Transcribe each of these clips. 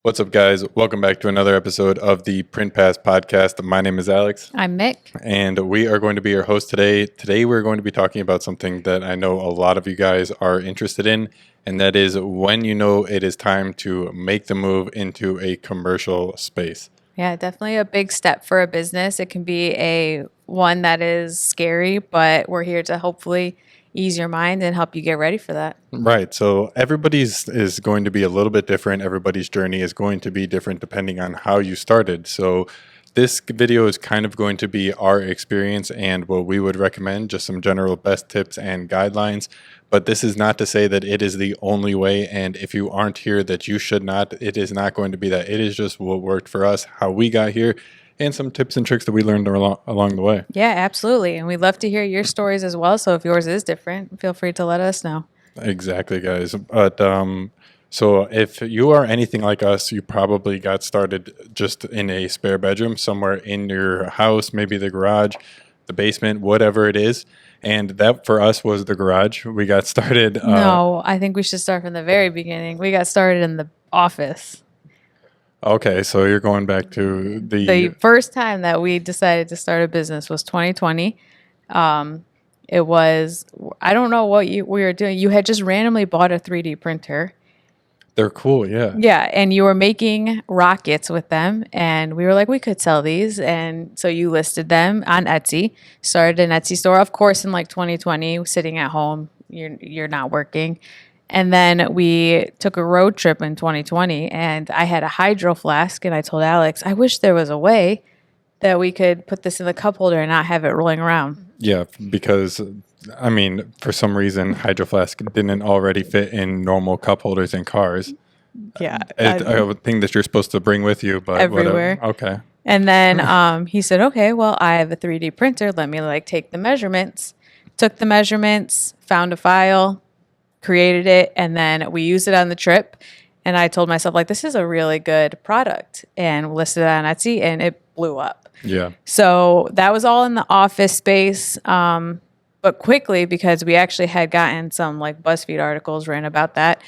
What's up, guys? Welcome back to another episode of the Print Pass podcast. My name is Alex. I'm Mick. And we are going to be your host today. Today, we're going to be talking about something that I know a lot of you guys are interested in, and that is when you know it is time to make the move into a commercial space. Yeah, definitely a big step for a business. It can be one that is scary, but we're here to hopefully ease your mind and help you get ready for that. Right. So everybody's is going to be a little bit different. Everybody's journey is going to be different depending on how you started. So this video is kind of going to be our experience and what we would recommend, just some general best tips and guidelines. But this is not to say that it is the only way. And if you aren't here, that you should not. It is not going to be that. It is just what worked for us, how we got here, and some tips and tricks that we learned along the way. Yeah, absolutely. And we'd love to hear your stories as well. So if yours is different, feel free to let us know. Exactly, guys. But so if you are anything like us, you probably got started just in a spare bedroom somewhere in your house, maybe the garage, the basement, whatever it is. And that for us was the garage. We got started. No, I think we should start from the very beginning. We got started in the office. Okay, so you're going back to The first time that we decided to start a business was 2020. It was, I don't know what we were doing. You had just randomly bought a 3D printer. They're cool, yeah. Yeah, and you were making rockets with them, and we were like, we could sell these. And so you listed them on Etsy, started an Etsy store, of course, in like 2020, sitting at home, you're not working. And then we took a road trip in 2020, and I had a hydro flask, and I told Alex, I wish there was a way that we could put this in the cup holder and not have it rolling around. Yeah, because, I mean, for some reason, hydro flask didn't already fit in normal cup holders in cars. Yeah. A thing that you're supposed to bring with you, but everywhere. Whatever. Okay. And then he said, okay, well, I have a 3D printer. Let me take the measurements. Took the measurements, found a file, created it, and then we used it on the trip. And I told myself, this is a really good product, and listed it on Etsy, and it blew up. Yeah. So that was all in the office space, but quickly, because we actually had gotten some BuzzFeed articles written about that,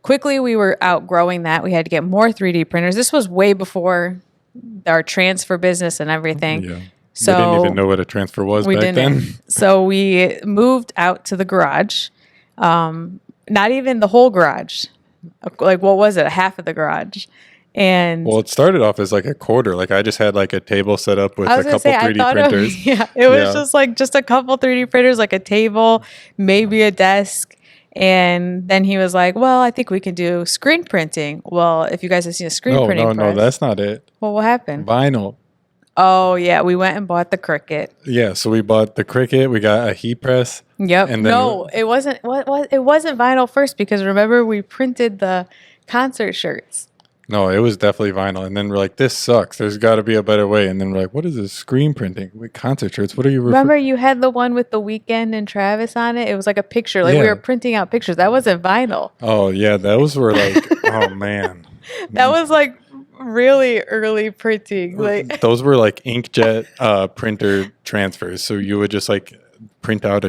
quickly we were outgrowing that. We had to get more 3D printers. This was way before our transfer business and everything. Yeah. So we didn't even know what a transfer was back then. So we moved out to the garage. Not even the whole garage. What was it? A half of the garage. And well, it started off as a quarter. I just had a table set up with a couple 3D printers. It was just a couple 3D printers, a table, maybe a desk. And then he was like, well, I think we can do screen printing. Well, if you guys have seen a screen printing press. No, that's not it. Well, what happened? Vinyl. Oh, yeah. We went and bought the Cricut. Yeah, so we bought the Cricut. We got a heat press. Yep. And then it wasn't. It wasn't vinyl first, because remember we printed the concert shirts. No, it was definitely vinyl. And then we're like, this sucks. There's got to be a better way. And then we're like, what is this screen printing with concert shirts? What are you remember you had the one with The Weeknd and Travis on it? It was like a picture. We were printing out pictures. That wasn't vinyl. Oh, yeah. Those were oh, man. That was really early printing. Those were inkjet printer transfers. So you would just print out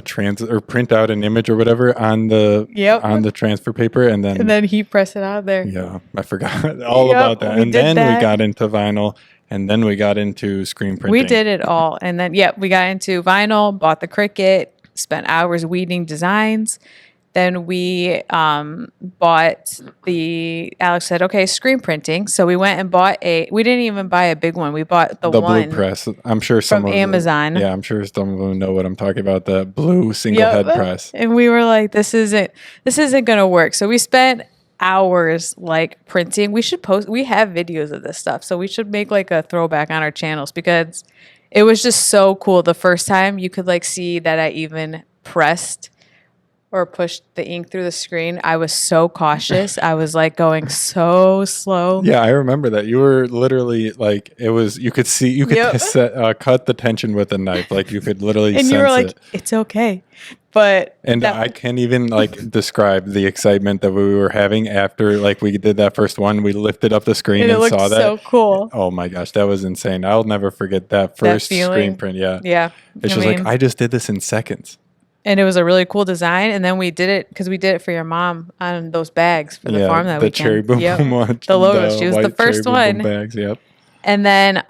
print out an image or whatever on the transfer paper, and then heat press it out there. Yeah, I forgot all about that. And then we got into vinyl, and then we got into screen printing. We did it all, and then we got into vinyl, bought the Cricut, spent hours weeding designs. Then we bought Alex said, okay, screen printing. So we went and bought we didn't even buy a big one. We bought the one blue press. I'm sure some from Amazon. Yeah, I'm sure some of them know what I'm talking about. The blue single head press. And we were like, this isn't going to work. So we spent hours printing. We have videos of this stuff. So we should make a throwback on our channels, because it was just so cool. The first time you could see that I even pressed or pushed the ink through the screen. I was so cautious. I was going so slow. Yeah, I remember that. You were literally you could cut the tension with a knife. You could literally sense it. And you were like, it's okay. But I can't even describe the excitement that we were having after we did that first one. We lifted up the screen and saw that. So cool. Oh my gosh, that was insane. I'll never forget that first screen print. Yeah. Yeah. It's just I just did this in seconds. And it was a really cool design. And then we did it because we did it for your mom on those bags for the farm that the weekend. cherry boom boom one, The logo. She was the white first cherry boom boom one. bags. Yep. And then,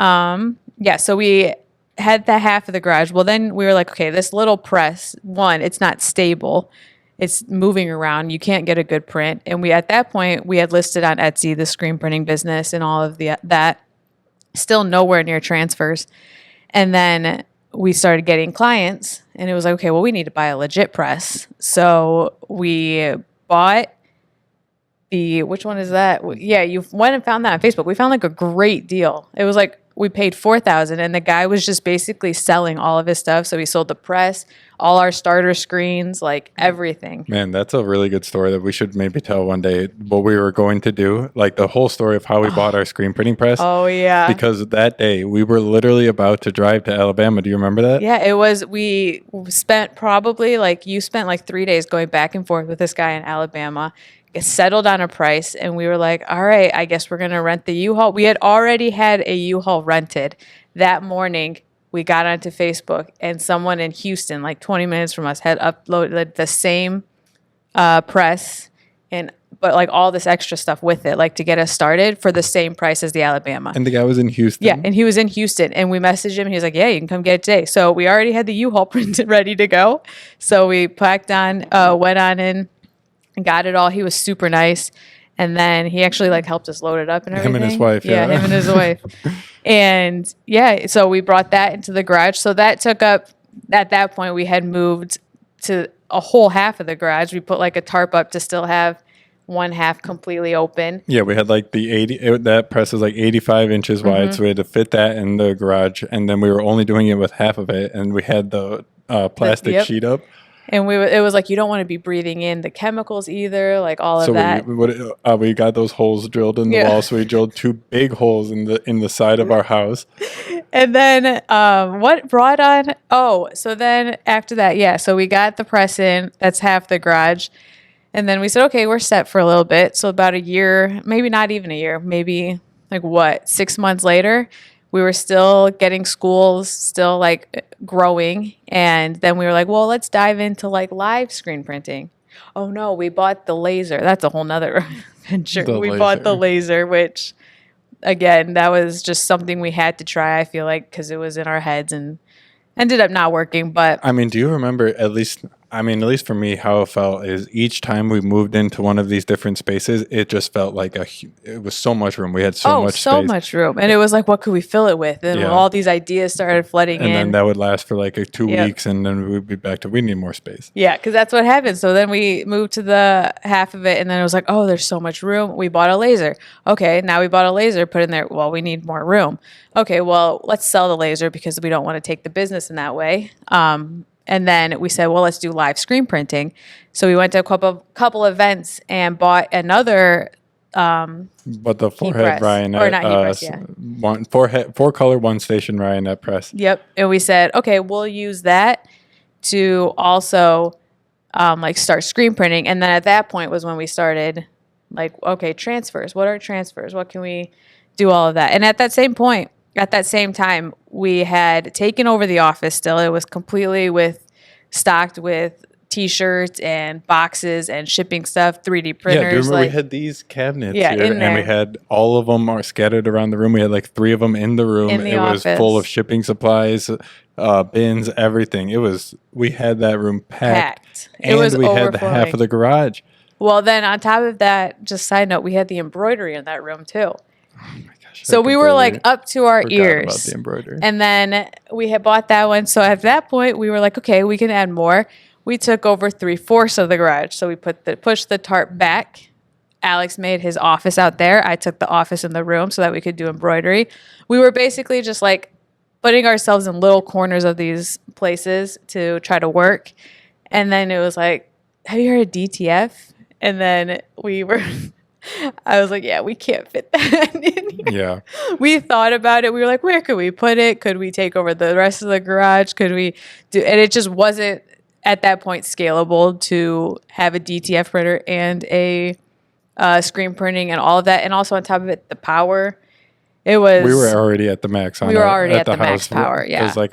so we had the half of the garage. Well, then we were like, okay, this little press, one, it's not stable. It's moving around. You can't get a good print. And at that point, we had listed on Etsy the screen printing business and all of that. Still nowhere near transfers. And then we started getting clients, and it was like, okay, well, we need to buy a legit press. So we bought which one is that? Yeah, you went and found that on Facebook. We found like a great deal. It was like we paid $4,000, and the guy was just basically selling all of his stuff. So he sold the press, all our starter screens, like everything. Man, that's a really good story that we should maybe tell one day. What we were going to do, like the whole story of how we bought our screen printing press. Oh yeah, because that day we were literally about to drive to Alabama. Do you remember that? Yeah, it was. We spent probably you spent like 3 days going back and forth with this guy in Alabama. Settled on a price, and we were like, all right, I guess we're gonna rent the U-Haul. We had already had a U-Haul rented. That morning we got onto Facebook, and someone in Houston, like 20 minutes from us, had uploaded the same press, but like all this extra stuff with it, like to get us started for the same price as the Alabama. And the guy was in Houston. Yeah, and he was in Houston, and we messaged him, and he was like, yeah, you can come get it today. So we already had the U-Haul printed ready to go. So we packed on, went on in, and got it all. He was super nice. And then he actually like helped us load it up and everything. Him and his wife. Yeah, him and his wife. And yeah, so we brought that into the garage. So that took up, at that point, we had moved to a whole half of the garage. We put like a tarp up to still have one half completely open. Yeah, we had like that press is like 85 inches wide. So we had to fit that in the garage. And then we were only doing it with half of it. And we had the plastic sheet up. And it was like, you don't want to be breathing in the chemicals either, like all of that. So we got those holes drilled in the wall. So we drilled 2 big holes in the side of our house. And then what brought on? Oh, so then after that, so we got the press in. That's half the garage. And then we said, okay, we're set for a little bit. So about a year, maybe not even a year, maybe 6 months later, we were still getting schools, still like growing. And then we were like, well, let's dive into like live screen printing. Oh no, we bought the laser. That's a whole nother venture. Bought the laser, which again, that was just something we had to try, I feel like, because it was in our heads and ended up not working. But I mean, do you remember at least for me, how it felt is each time we moved into one of these different spaces, it just felt like it was so much room. We had so much space. Much room. And it was like, what could we fill it with? And all these ideas started flooding in. And then that would last for like 2 weeks, and then we'd be back to, we need more space. Yeah, because that's what happened. So then we moved to the half of it, and then it was like, oh, there's so much room. We bought a laser. Okay, now we bought a laser, put in there. Well, we need more room. Okay, well, let's sell the laser because we don't want to take the business in that way. And then we said, well, let's do live screen printing. So we went to a couple events and bought another. But the forehead Ryonet, four color, one station Ryonet press. Yep. And we said, okay, we'll use that to also start screen printing. And then at that point was when we started okay, transfers. What are transfers? What can we do all of that? And at that same point, at that same time, we had taken over the office still. It was completely stocked with T-shirts and boxes and shipping stuff, 3D printers. Yeah, do you remember we had these cabinets here, and we had all of them are scattered around the room. We had like 3 of them in the room. It was full of shipping supplies, bins, everything. We had that room packed. And we had the half of the garage. Well, then on top of that, just side note, we had the embroidery in that room too. So we were like up to our ears. About the embroidery. And then we had bought that one. So at that point, we were like, okay, we can add more. We took over 3/4 of the garage. So we pushed the tarp back. Alex made his office out there. I took the office in the room so that we could do embroidery. We were basically just like putting ourselves in little corners of these places to try to work. And then it was like, have you heard of DTF? And then I was like, yeah, we can't fit that in here. Yeah. We thought about it. We were like, where could we put it? Could we take over the rest of the garage? Could we do, and it just wasn't at that point scalable to have a DTF printer and a screen printing and all of that. And also on top of it, the power It was. We were already at the max. We were already at the max house. power, yeah. Because like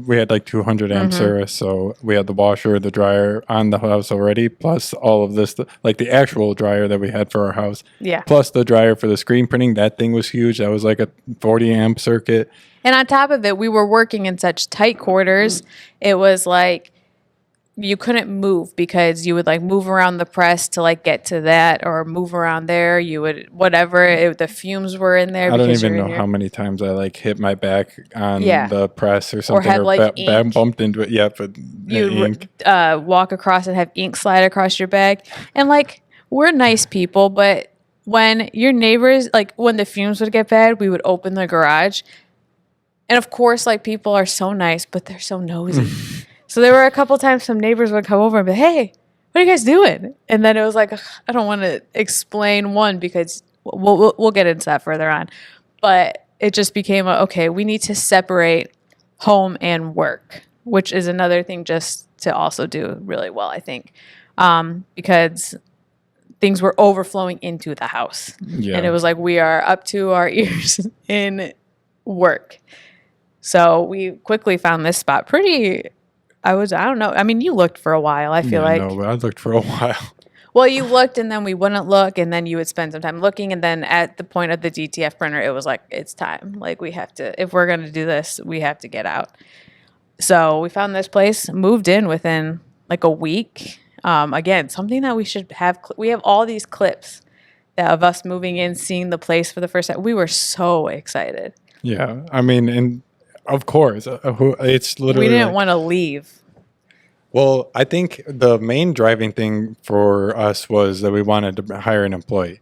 we had like 200 amp service, so we had the washer, the dryer on the house already, plus all of this, like the actual dryer that we had for our house. Yeah. Plus the dryer for the screen printing. That thing was huge. That was like a 40 amp circuit. And on top of it, we were working in such tight quarters. It was like you couldn't move because you would like move around the press to like get to that or move around there. You would whatever the fumes were in there. I don't because even you're know in how many times I like hit my back on Yeah. the press or something, had, like, ink. bumped into it. Yeah, but you ink. walk across and have ink slide across your back. And like we're nice people, but when your neighbors like when the fumes would get bad, we would open the garage. And of course, like people are so nice, but they're so nosy. So there were a couple times some neighbors would come over and be, "Hey, what are you guys doing?" And then it was like, I don't want to explain one because we'll get into that further on. But it just became okay, we need to separate home and work, which is another thing just to also do really well, I think, because things were overflowing into the house. Yeah. And it was like we are up to our ears in work. So we quickly found this spot I don't know. I mean, you looked for a while, I feel like. No, but I looked for a while. Well, you looked and then we wouldn't look and then you would spend some time looking. And then at the point of the DTF printer, it was like, it's time. Like we have to, if we're going to do this, we have to get out. So we found this place, moved in within like a week. Again, something that we should have. We have all these clips of us moving in, seeing the place for the first time. We were so excited. Yeah. I mean, and of course, it's literally. We didn't want to leave. Well, I think the main driving thing for us was that we wanted to hire an employee.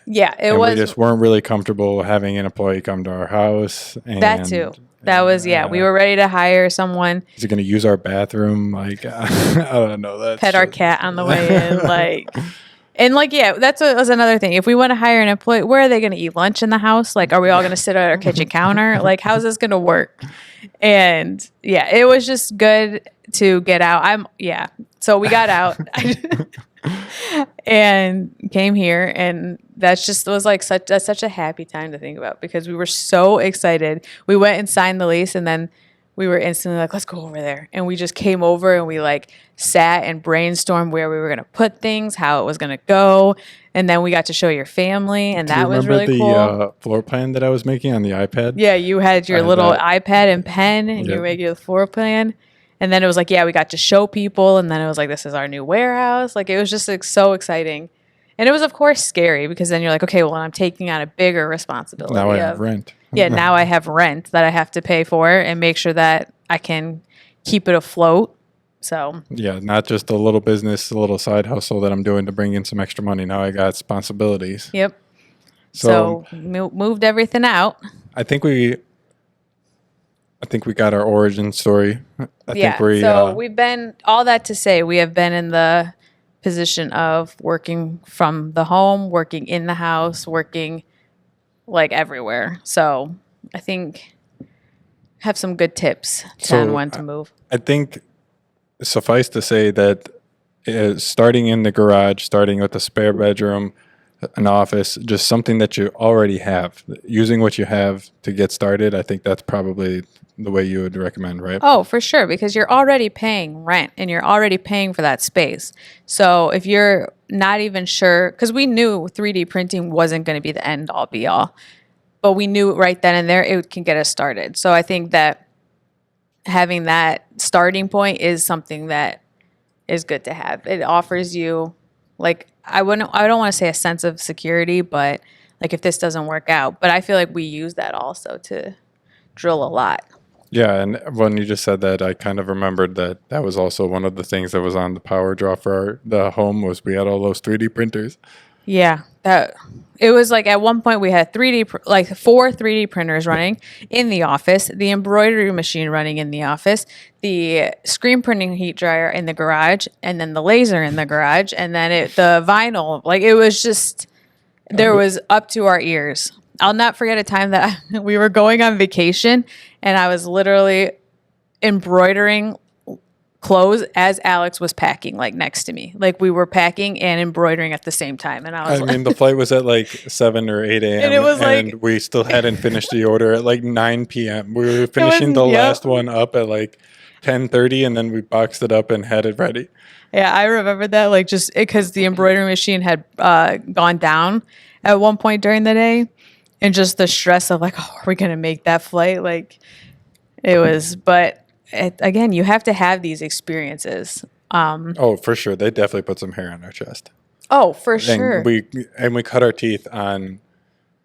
Yeah, We just weren't really comfortable having an employee come to our house. And that too. That was, we were ready to hire someone. Is he going to use our bathroom? Like, I don't know. Pet our cat on the way in. That was another thing. If we want to hire an employee, where are they going to eat lunch in the house? Like, are we all going to sit at our kitchen counter? Like, how's this going to work? And yeah, it was just good to get out. So we got out and came here, and that's such a happy time to think about because we were so excited. We went and signed the lease, and then we were instantly like, let's go over there. And we just came over and we like sat and brainstormed where we were going to put things, how it was going to go. And then we got to show your family, and that was really cool. Remember the floor plan that I was making on the iPad? Yeah, you had your little iPad and pen, and you were making the floor plan. And then it was like, we got to show people. And then it was like, this is our new warehouse. Like, it was just like so exciting. And it was, of course, scary because then you're like, okay, well, I'm taking on a bigger responsibility. Now I have rent. Yeah, now I have rent that I have to pay for and make sure that I can keep it afloat. So yeah, not just a little business, a little side hustle that I'm doing to bring in some extra money. Now I got responsibilities. Yep. So moved everything out. I think we got our origin story. We've been, all that to say, we have been in the position of working from the home, working in the house, working like everywhere. So I think have some good tips on when to move. I think suffice to say that starting in the garage, starting with a spare bedroom, an office, just something that you already have, using what you have to get started. I think that's probably the way you would recommend, right? Oh, for sure, because you're already paying rent and you're already paying for that space. So if you're not even sure, because we knew 3D printing wasn't going to be the end all be all, but we knew right then and there it can get us started. So I think that having that starting point is something that is good to have. It offers you, like, I don't want to say a sense of security, but like if this doesn't work out, but I feel like we use that also to drill a lot. Yeah, and when you just said that, I kind of remembered that was also one of the things that was on the power draw for the home was we had all those 3D printers. Yeah, it was like at one point we had 4 3D printers running in the office, the embroidery machine running in the office, the screen printing heat dryer in the garage, and then the laser in the garage, and then the vinyl. Like it was just, there was up to our ears. I'll not forget a time that we were going on vacation and I was literally embroidering clothes as Alex was packing, like next to me. Like we were packing and embroidering at the same time. And I was I mean, the flight was at like 7 or 8 a.m. And it was like- we still hadn't finished the order at like 9 p.m. We were was- finishing the yep. last one up at like 10:30, and then we boxed it up and had it ready. Yeah, I remember that, like, just because the embroidery machine had gone down at one point during the day, and just the stress of like, oh, are we gonna make that flight? Like, it was. But again, you have to have these experiences. Oh, for sure. They definitely put some hair on our chest. Oh, for sure. And we cut our teeth on,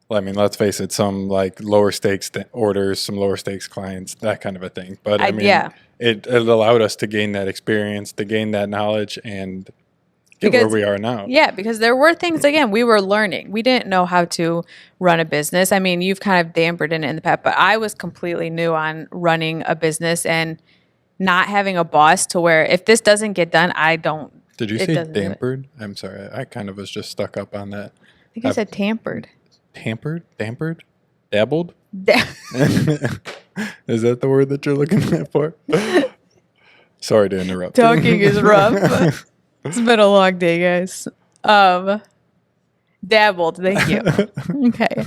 well, I mean, let's face it, some like lower stakes orders, some lower stakes clients, that kind of a thing. But I mean, yeah. it allowed us to gain that experience, to gain that knowledge, and get where we are now. Yeah, because there were things, again, we were learning. We didn't know how to run a business. I mean, you've kind of dampered in it in the past, but I was completely new on running a business and not having a boss to where if this doesn't get done, I don't. Did you it say doesn't do it. dampered? I'm sorry. I kind of was just stuck up on that. I think I said tampered. Tampered? Dampered? Dabbled? Is that the word that you're looking at for? Sorry to interrupt. Talking is rough. It's been a long day, guys. Dabbled. Thank you. Okay.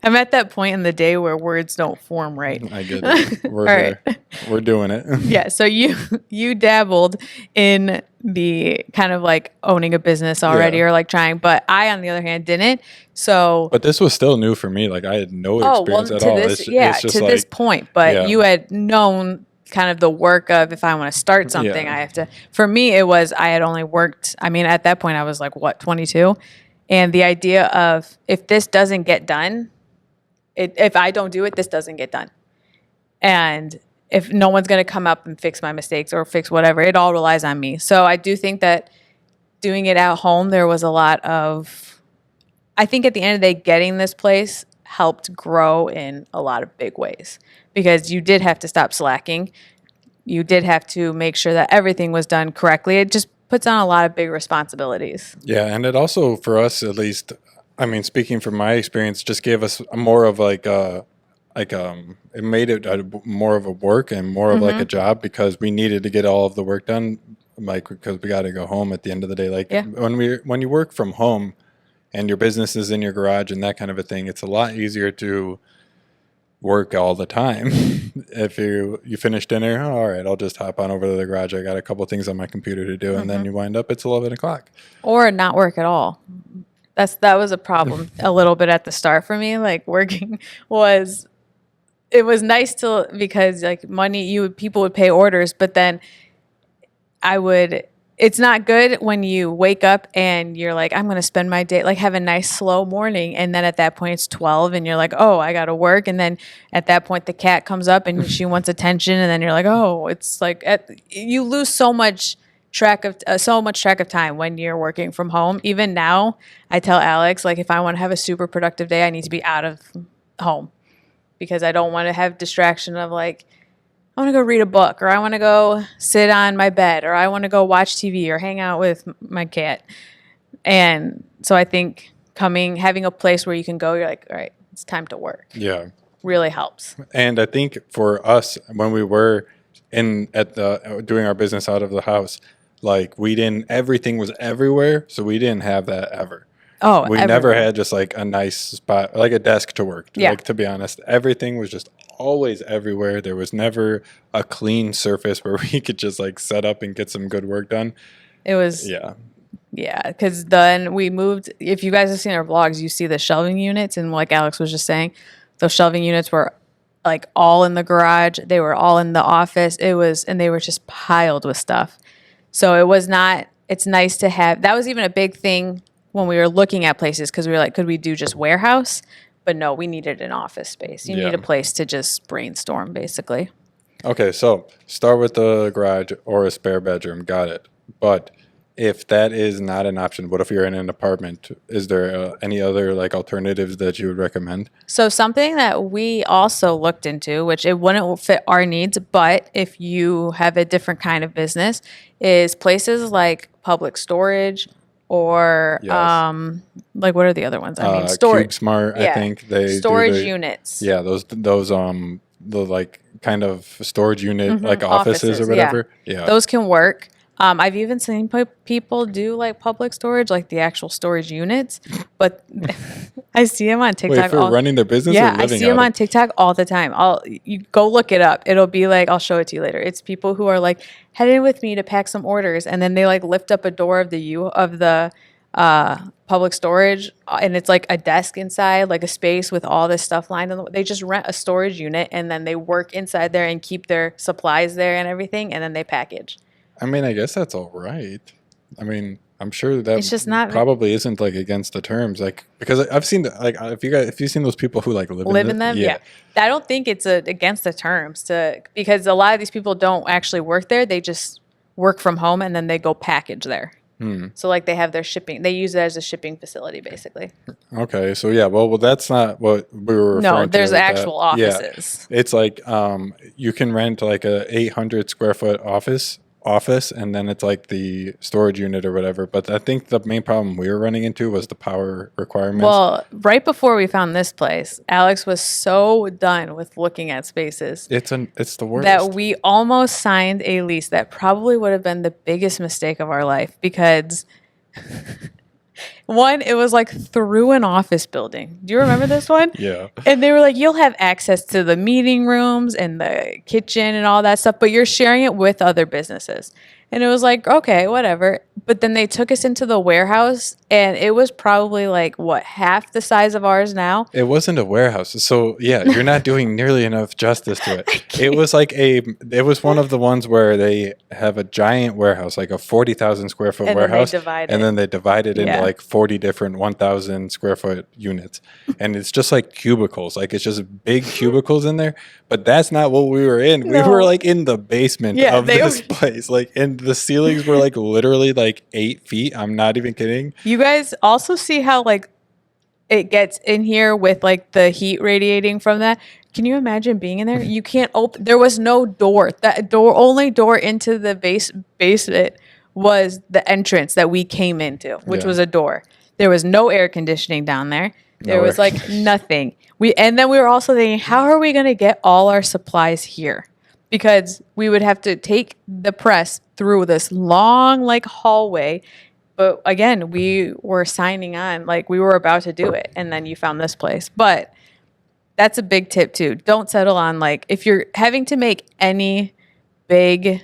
I'm at that point in the day where words don't form right. I get it. We're All here. right. We're doing it. Yeah. So you dabbled in the kind of like owning a business already, Yeah. or like trying, but I, on the other hand, didn't. So But this was still new for me. Like I had no experience at all. This, It's just to like, this point. But yeah. you had known kind of the work of, if I want to start something, Yeah. I have to. For me, it was I had only worked. I mean, at that point, I was like 22, and the idea of if this doesn't get done, if I don't do it, this doesn't get done, and if no one's going to come up and fix my mistakes or fix whatever, it all relies on me. So I do think that doing it at home, there was a lot of. I think at the end of the day, getting this place helped grow in a lot of big ways because you did have to stop slacking. You did have to make sure that everything was done correctly. It just puts on a lot of big responsibilities. Yeah, and it also, for us at least, I mean, speaking from my experience, just gave us more of like it made it more of a work and more of like a job because we needed to get all of the work done, like because we got to go home at the end of the day. Like Yeah. when you work from home and your business is in your garage and that kind of a thing, it's a lot easier to work all the time. If you finish dinner, all right, I'll just hop on over to the garage. I got a couple things on my computer to do, and then you wind up it's 11 o'clock. Or not work at all. That was a problem a little bit at the start for me. Like working it was nice because like people would pay orders, but then it's not good when you wake up and you're like, I'm going to spend my day, like have a nice slow morning. And then at that point it's 12 and you're like, oh, I got to work. And then at that point the cat comes up and she wants attention. And then you're like, oh, it's like, you lose so much track of time when you're working from home. Even now I tell Alex, like if I want to have a super productive day, I need to be out of home because I don't want to have distraction of like, I want to go read a book, or I want to go sit on my bed, or I want to go watch TV or hang out with my cat. And so I think having a place where you can go, you're like, all right, it's time to work. Yeah. Really helps. And I think for us, when we were doing our business out of the house, like everything was everywhere. So we didn't have that ever. Oh, we never had just like a nice spot, like a desk to work. Yeah. Like, to be honest, everything was just always everywhere. There was never a clean surface where we could just like set up and get some good work done. It was, Yeah. yeah, because then we moved. If you guys have seen our vlogs, you see the shelving units, and like Alex was just saying, those shelving units were like all in the garage. They were all in the office. And they were just piled with stuff. So it was not. It's nice to have. That was even a big thing when we were looking at places because we were like, could we do just warehouse? But no, we needed an office space. You need a place to just brainstorm, basically. Okay, so start with the garage or a spare bedroom. Got it. But if that is not an option, what if you're in an apartment? Is there any other like alternatives that you would recommend? So something that we also looked into, which it wouldn't fit our needs, but if you have a different kind of business, is places like public storage or Yes. like what are the other ones? Storage. CubeSmart, I think they storage do units. Yeah, those the like kind of storage unit, like offices or Yeah. whatever. Yeah. Those can work. I've even seen people do like public storage, like the actual storage units, but I see them on TikTok. Wait, for running their business or Yeah, I living see them out on TikTok all the time. You go look it up. It'll be like, I'll show it to you later. It's people who are like, head in with me to pack some orders, and then they like lift up a door of the public storage, and it's like a desk inside, like a space with all this stuff lined on. They just rent a storage unit, and then they work inside there and keep their supplies there and everything, and then they package. I mean, I guess that's all right. I mean, I'm sure that It's just not probably isn't like against the terms, like because I've seen like if you've seen those people who like live in them. Yeah. I don't think it's against the terms because a lot of these people don't actually work there. They just work from home and then they go package there. So like they have their shipping. They use it as a shipping facility, basically. Okay, so yeah, well, that's not what we were referring to. No, there's with that. actual offices. Yeah, it's like you can rent like a 800 square foot office, and then it's like the storage unit or whatever. But I think the main problem we were running into was the power requirements. Well, right before we found this place, Alex was so done with looking at spaces. It's the worst. That we almost signed a lease that probably would have been the biggest mistake of our life because one, it was like through an office building. Do you remember this one? Yeah. And they were like, you'll have access to the meeting rooms and the kitchen and all that stuff, but you're sharing it with other businesses. And it was like, okay, whatever. But then they took us into the warehouse, and it was probably like, what, half the size of ours now? It wasn't a warehouse. So, yeah, you're not doing nearly enough justice to it. It was one of the ones where they have a giant warehouse, like a 40,000 square foot warehouse. And then they divide it into like 40 different 1,000 square foot units. And it's just like cubicles. Like it's just big cubicles in there. But that's not what we were in. We were like in the basement of this place. Like, and the ceilings were like literally like 8 feet. I'm not even kidding. You guys also see how like it gets in here with like the heat radiating from that. Can you imagine being in there? You can't open. There was no door. That only door into the basement was the entrance that we came into, which was a door. There was no air conditioning down there. There was like nothing. And then we were also thinking, how are we going to get all our supplies here? Because we would have to take the press through this long like hallway. But again, we were signing on, like we were about to do it. And then you found this place. But that's a big tip too. Don't settle on like, if you're having to make any big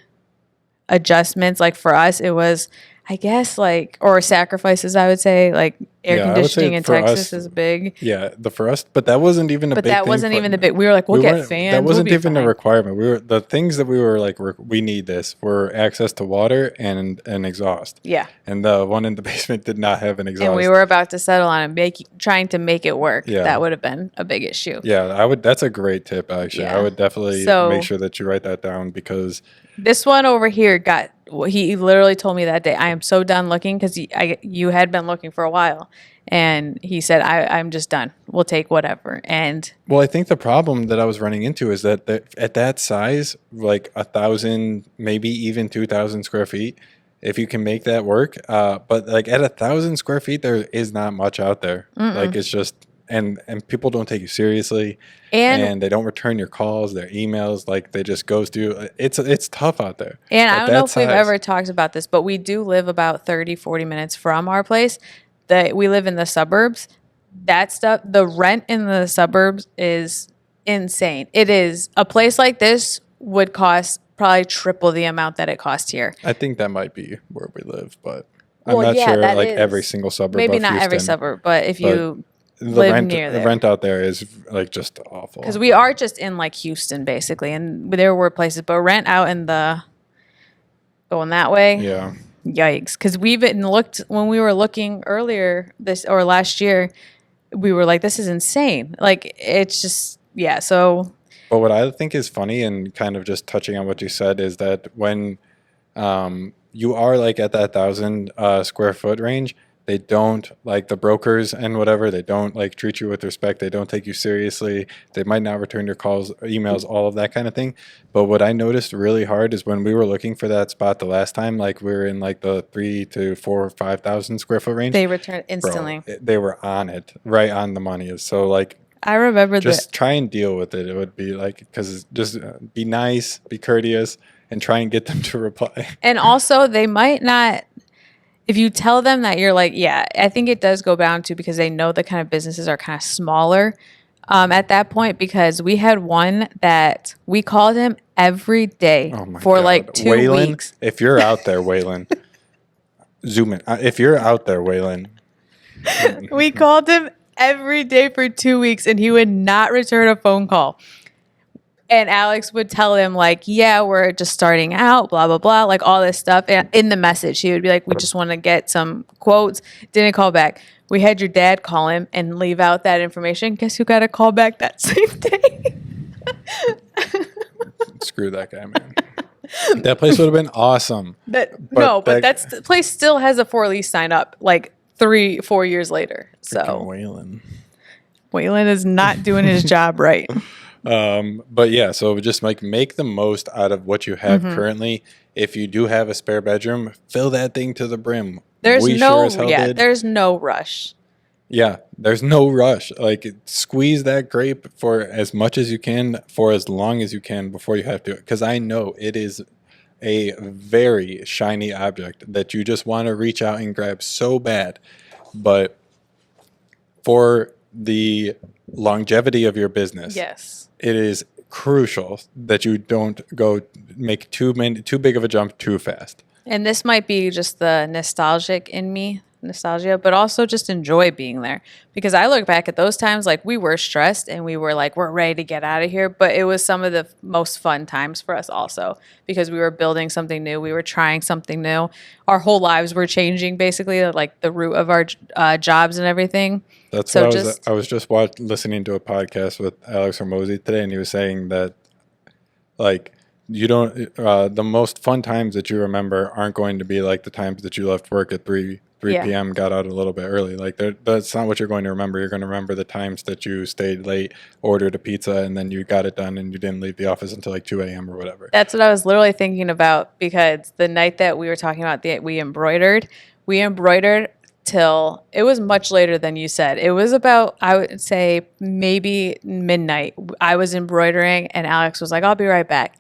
adjustments, like for us, it was, I guess, like, or sacrifices, I would say, like air conditioning in Texas is big. Yeah, for us, but that wasn't even a big thing. But that wasn't even the big, we were like, we'll get fans. That wasn't even a requirement. The things that we were like, we need this were access to water and an exhaust. Yeah. And the one in the basement did not have an exhaust. And we were about to settle on trying to make it work. Yeah. That would have been a big issue. Yeah, that's a great tip, actually. Yeah. I would definitely make sure that you write that down because this one over here he literally told me that day, I am so done looking because you had been looking for a while. And he said, I'm just done. We'll take whatever. And well, I think the problem that I was running into is that at that size, like 1,000, maybe even 2,000 square feet, if you can make that work. But like at 1,000 square feet, there is not much out there. Like it's just, and people don't take you seriously, and they don't return your calls, their emails, like they just goes through. It's tough out there. And I don't know if we've ever talked about this, but we do live about 30, 40 minutes from our place. We live in the suburbs. That stuff, the rent in the suburbs is insane. It is. A place like this would cost probably triple the amount that it costs here. I think that might be where we live, but I'm not sure like every single suburb. Maybe not every suburb, but if you live near there. The rent out there is like just awful. Because we are just in like Houston basically, and there were places, but rent out in going that way. Yeah. Yikes. Because we've looked when we were looking earlier last year, we were like, this is insane. Like it's just, yeah. So, but what I think is funny and kind of just touching on what you said is that when you are like at that 1,000 square foot range, they don't, like the brokers and whatever, they don't like treat you with respect. They don't take you seriously. They might not return your calls, emails, all of that kind of thing. But what I noticed really hard is when we were looking for that spot the last time, like we were in like the 3,000 to 4,000 or 5,000 square foot range. They returned instantly. Bro, they were on it, right on the money. So like, I remember Just try and deal with it. It would be like, because just be nice, be courteous, and try and get them to reply. and also they might not, if you tell them that you're like, yeah, I think it does go down to because they know the kind of businesses are kind of smaller at that point, because we had one that we called him every day Oh my for God. like 2 Waylon, weeks. if you're out there, Waylon, zoom in. If you're out there, Waylon, We called him every day for 2 weeks and he would not return a phone call. And Alex would tell him like, yeah, we're just starting out, blah, blah, blah, like all this stuff. And in the message, he would be like, we just want to get some quotes. Didn't call back. We had your dad call him and leave out that information. Guess who got a call back that same day? screw that guy, man. That place would have been awesome. But that- that's the place still has a for lease sign up like 3-4 years later. Freaking So Waylon. Waylon is not doing his job right. But yeah, so just like make the most out of what you have currently. If you do have a spare bedroom, fill that thing to the brim. There's We no sure as hell did. there's no rush. Yeah, there's no rush. Like squeeze that grape for as much as you can for as long as you can before you have to. Because I know it is a very shiny object that you just want to reach out and grab so bad. But for the longevity of your business, Yes. it is crucial that you don't go make too big of a jump too fast. And this might be just the nostalgia, but also just enjoy being there. Because I look back at those times, like we were stressed and we were like, we're ready to get out of here. But it was some of the most fun times for us also, because we were building something new. We were trying something new. Our whole lives were changing, basically, like the root of our jobs and everything. That's So what I was just listening to a podcast with Alex Hormozy today, and he was saying that like you don't the most fun times that you remember aren't going to be like the times that you left work at 3 Yeah. p.m. got out a little bit early. Like that's not what you're going to remember. You're going to remember the times that you stayed late, ordered a pizza, and then you got it done and you didn't leave the office until like 2 a.m. or whatever. That's what I was literally thinking about, because the night that we were talking about we embroidered till it was much later than you said. It was about, I would say, maybe midnight. I was embroidering and Alex was like, I'll be right back.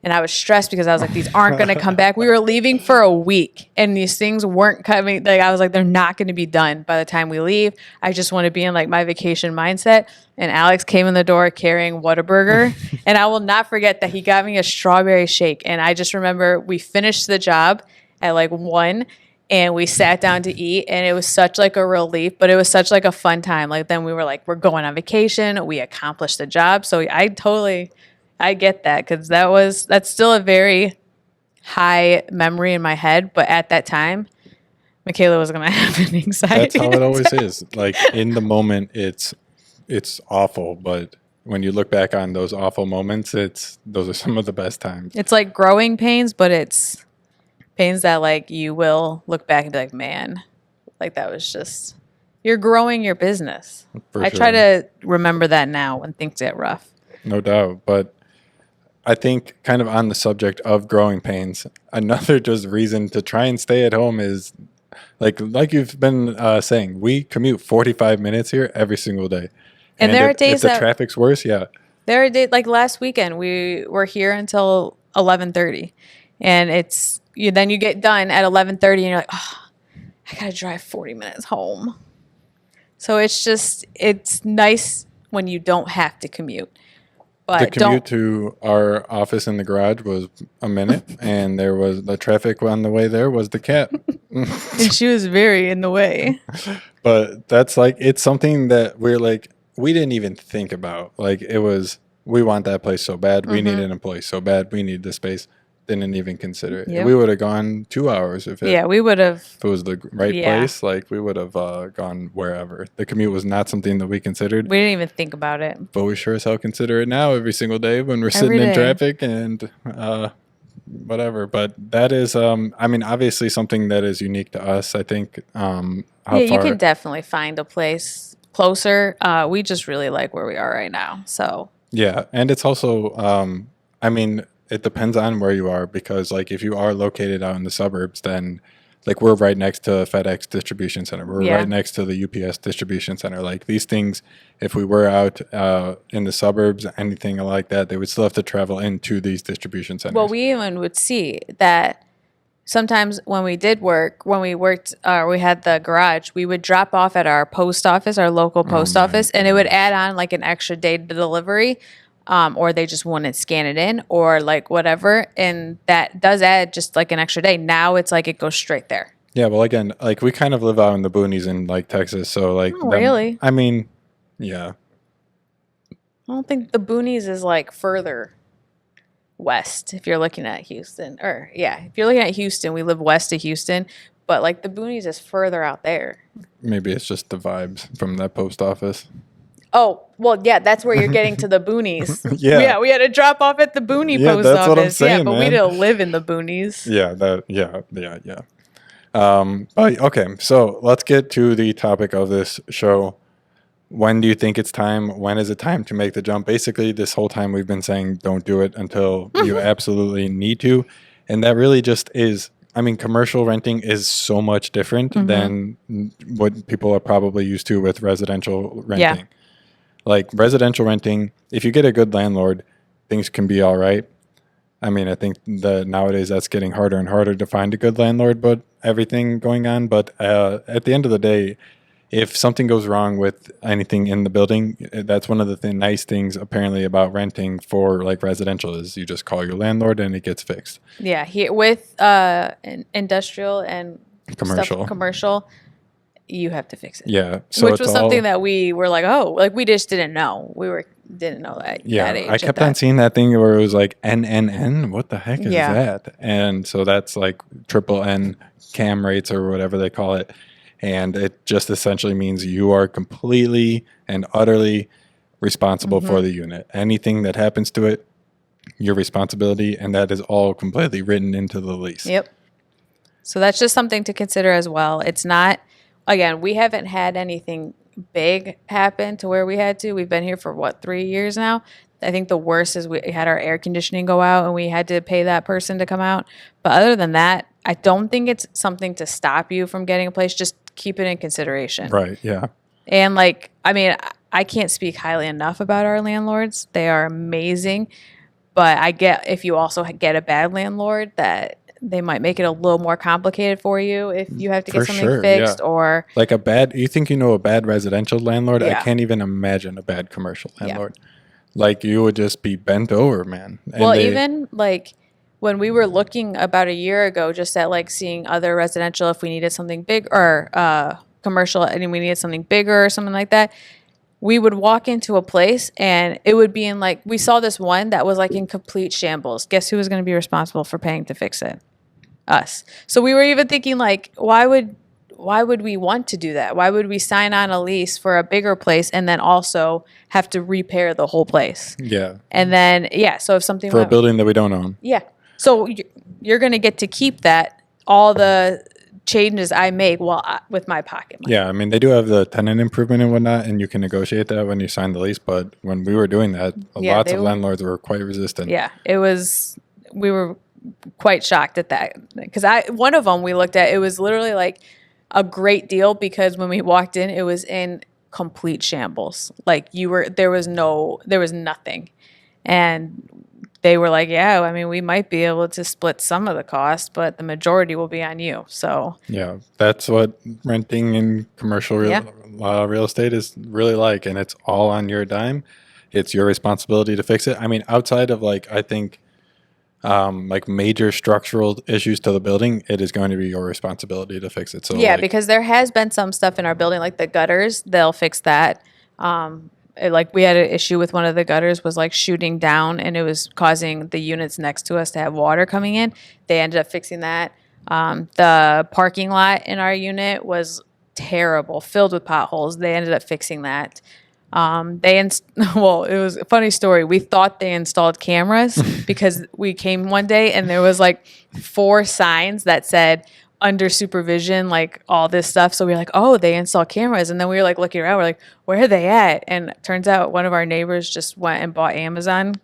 And I was stressed because I was like, these aren't going to come back. We were leaving for a week and these things weren't coming. Like I was like, they're not going to be done by the time we leave. I just want to be in like my vacation mindset. And Alex came in the door carrying Whataburger. And I will not forget that he got me a strawberry shake. And I just remember we finished the job at like 1 and we sat down to eat, and it was such like a relief, but it was such like a fun time. Like then we were like, we're going on vacation. We accomplished the job. So I get that, because that's still a very high memory in my head. But at that time, Michaela was going to have an anxiety. That's how it always is. Like in the moment, it's awful, but when you look back on those awful moments, those are some of the best times. It's like growing pains, but it's pains that like you will look back and be like, man, like that was just, you're growing your business. I try to remember that now when things get rough. No doubt. But I think kind of on the subject of growing pains, another just reason to try and stay at home is like you've been saying, we commute 45 minutes here every single day. And there are if days the that traffic's worse, yeah. there are days like last weekend, we were here until 11:30, and then you get done at 11:30 and you're like, oh, I got to drive 40 minutes home. So it's nice when you don't have to commute. But The commute to our office in the garage was a minute, and there was the traffic on the way there was the cat. and she was very in the way. But that's like, it's something that we're like, we didn't even think about. Like it was, we want that place so bad. We need an employee so bad. We need the space. Didn't even consider it. Yep. We would have gone 2 hours if We would have. if it was the right place. Like we would have gone wherever. The commute was not something that we considered, We didn't even think about it. but we sure as hell consider it now every single day when we're sitting in day. traffic and whatever. But that is, I mean, obviously something that is unique to us. I think. How You far? can definitely find a place closer. We just really like where we are right now. So Yeah, and it's also, I mean, it depends on where you are, because like if you are located out in the suburbs, then like we're right next to FedEx distribution center. We're Yeah. right next to the UPS distribution center. Like these things, if we were out in the suburbs, anything like that, they would still have to travel into these distribution centers. Well, we even would see that sometimes when we did work, when we worked, we had the garage, we would drop off at our post office, our local post office, and it would add on like an extra day to delivery, or they just wouldn't scan it in or like whatever. And that does add just like an extra day. Now it's like it goes straight there. Yeah, well, again, like we kind of live out in the boonies in like Texas, so like Oh, really? I mean, yeah, I don't think the boonies is like further west if you're looking at Houston. Or yeah, if you're looking at Houston, we live west of Houston, but like the boonies is further out there. maybe it's just the vibes from that post office. Oh, well, yeah, that's where you're getting to the boonies. Yeah. we had to drop off at the boonie Yeah, post that's office. what I'm saying, but we man. didn't live in the boonies. Yeah. But okay, so let's get to the topic of this show. When do you think it's time? When is it time to make the jump? Basically, this whole time we've been saying don't do it until you absolutely need to. And that really just is, I mean, commercial renting is so much different than what people are probably used to with residential renting. Yeah. Like residential renting, if you get a good landlord, things can be all right. I mean, I think that nowadays that's getting harder and harder to find a good landlord, but everything going on. But at the end of the day, if something goes wrong with anything in the building, that's one of the nice things apparently about renting for like residential is you just call your landlord and it gets fixed. Yeah, here with industrial and commercial, you have to fix it. Yeah, so which was something that we were like, oh, like we just didn't know. Didn't know that. Yeah, that age I kept on seeing that thing where it was like NNN. What the heck is Yeah. that? And so that's like triple N cam rates or whatever they call it. And it just essentially means you are completely and utterly responsible for the unit. Anything that happens to it, your responsibility, and that is all completely written into the lease. Yep. So that's just something to consider as well. It's not, again, we haven't had anything big happen to where we had to. We've been here for what, 3 years now? I think the worst is we had our air conditioning go out and we had to pay that person to come out. But other than that, I don't think it's something to stop you from getting a place. Just keep it in consideration. Right, yeah. And like, I mean, I can't speak highly enough about our landlords. They are amazing. But I get if you also get a bad landlord that they might make it a little more complicated for you if you have to get For something sure, fixed yeah. or Like you think you know a bad residential landlord? I Yeah. can't even imagine a bad commercial landlord. Like you would just be bent over, man. And well, even like when we were looking about a year ago, just at like seeing other residential, if we needed something big or commercial and we needed something bigger or something like that, we would walk into a place and it would be in like, we saw this one that was like in complete shambles. Guess who was going to be responsible for paying to fix it? Us. So we were even thinking like, why would we want to do that? Why would we sign on a lease for a bigger place and then also have to repair the whole place? Yeah. And then, so if something For a went, building that we don't own. yeah. So you're going to get to keep that, all the changes I make with my pocket money. Yeah, I mean, they do have the tenant improvement and whatnot, and you can negotiate that when you sign the lease. But when we were doing that, lots of landlords were quite resistant. Yeah, we were quite shocked at that. Because one of them we looked at, it was literally like a great deal because when we walked in, it was in complete shambles. Like there was nothing. And they were like, yeah, I mean, we might be able to split some of the cost, but the majority will be on you. So yeah, that's what renting in commercial real estate is really like, and it's all on your dime. It's your responsibility to fix it. I mean, outside of like, I think like major structural issues to the building, it is going to be your responsibility to fix it. So yeah, because there has been some stuff in our building, like the gutters, they'll fix that. Like we had an issue with one of the gutters was like shooting down and it was causing the units next to us to have water coming in. They ended up fixing that. The parking lot in our unit was terrible, filled with potholes. They ended up fixing that. It was a funny story. We thought they installed cameras because we came one day and there was like 4 signs that said under supervision, like all this stuff. So we were like, oh, they install cameras. And then we were like looking around, we're like, where are they at? And it turns out one of our neighbors just went and bought Amazon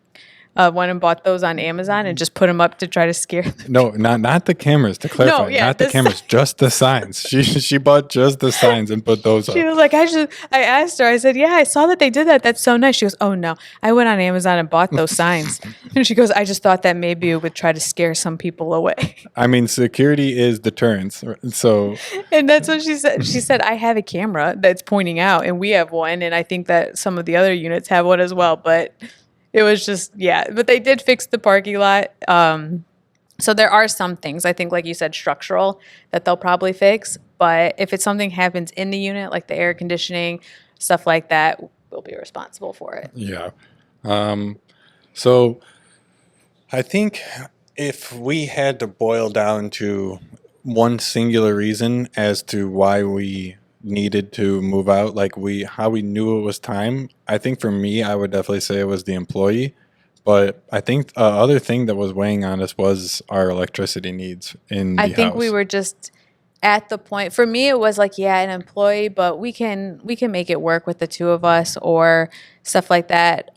went and bought those on Amazon and just put them up to try to scare them. No, not the cameras. To clarify, not the cameras, just the signs. She bought just the signs and put those up. She was like, I asked her, I said, yeah, I saw that they did that. That's so nice. She goes, oh no, I went on Amazon and bought those signs. And she goes, I just thought that maybe it would try to scare some people away. I mean, security is deterrence. So, and that's what she said. She said, I have a camera that's pointing out, and we have one, and I think that some of the other units have one as well. But it was just, yeah. But they did fix the parking lot. So there are some things, I think, like you said, structural, that they'll probably fix. But if it's something happens in the unit, like the air conditioning, stuff like that, we'll be responsible for it. yeah. So I think if we had to boil down to one singular reason as to why we needed to move out, like how we knew it was time, I think for me, I would definitely say it was the employee. But I think other thing that was weighing on us was our electricity needs in the house. I think we were just at the point, for me, it was like, yeah, an employee, but we can make it work with the two of us or stuff like that.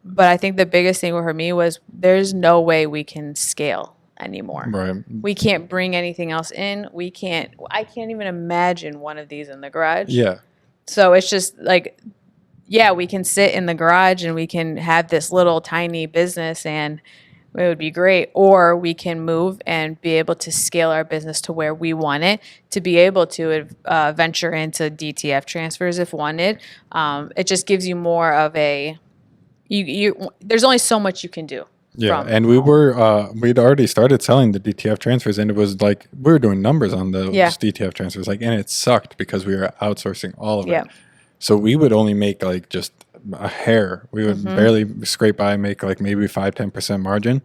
But I think the biggest thing for me was there's no way we can scale anymore. Right. We can't bring anything else in. I can't even imagine one of these in the garage. Yeah. So it's just like, yeah, we can sit in the garage and we can have this little tiny business and it would be great. Or we can move and be able to scale our business to where we want it, to be able to venture into DTF transfers if wanted. It just gives you more of there's only so much you can do. Yeah, and we'd already started selling the DTF transfers, and it was like we were doing numbers on those DTF transfers, like, and it sucked because we were outsourcing all of it. So we would only make like just a hair. We would barely scrape by, make like maybe 5-10% margin,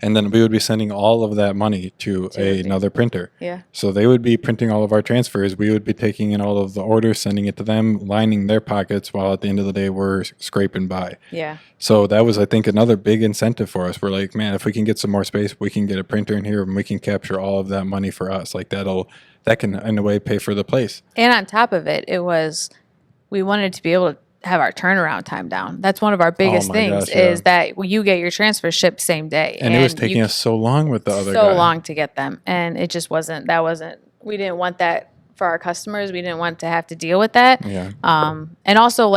and then we would be sending all of that money to another printer. Yeah. So they would be printing all of our transfers. We would be taking in all of the orders, sending it to them, lining their pockets, while at the end of the day we're scraping by. Yeah. So that was, I think, another big incentive for us. We're like, man, if we can get some more space, we can get a printer in here and we can capture all of that money for us. Like that can in a way pay for the place. And on top of it, we wanted to be able to have our turnaround time down. That's one of our biggest things is that you get your transfer shipped same day. And it was taking us so long with the other guy. So long to get them. And it just wasn't, we didn't want that for our customers. We didn't want to have to deal with that. Yeah. And also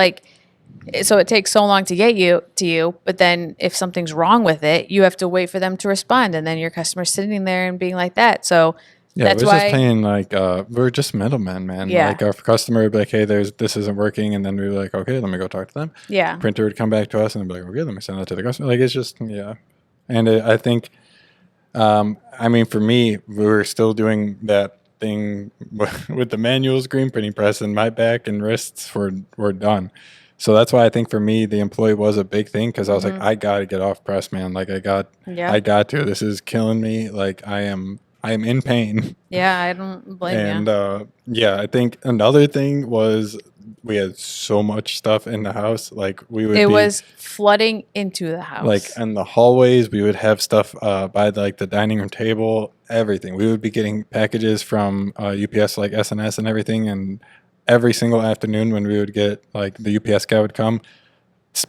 so it takes so long to get to you, but then if something's wrong with it, you have to wait for them to respond. And then your customer's sitting there and being like that. So that's we're why just paying like we're just middlemen, man. Yeah. Like our customer would be like, hey, this isn't working, and then we were like, okay, let me go talk to them. Yeah. Printer would come back to us and be like, okay, let me send that to the customer. Like it's just and I think, I mean, for me, we were still doing that thing with the manual screen printing press, and my back and wrists were done. So that's why I think for me, the employee was a big thing because I was like, I got to get off press, man. Like I got to. This is killing me. Like I am in pain. Yeah, I don't blame you. And I think another thing was we had so much stuff in the house. Like it was flooding into the house. Like in the hallways, we would have stuff by the dining room table, everything. We would be getting packages from UPS, like SNS and everything. And every single afternoon when we would get, like, the UPS guy would come,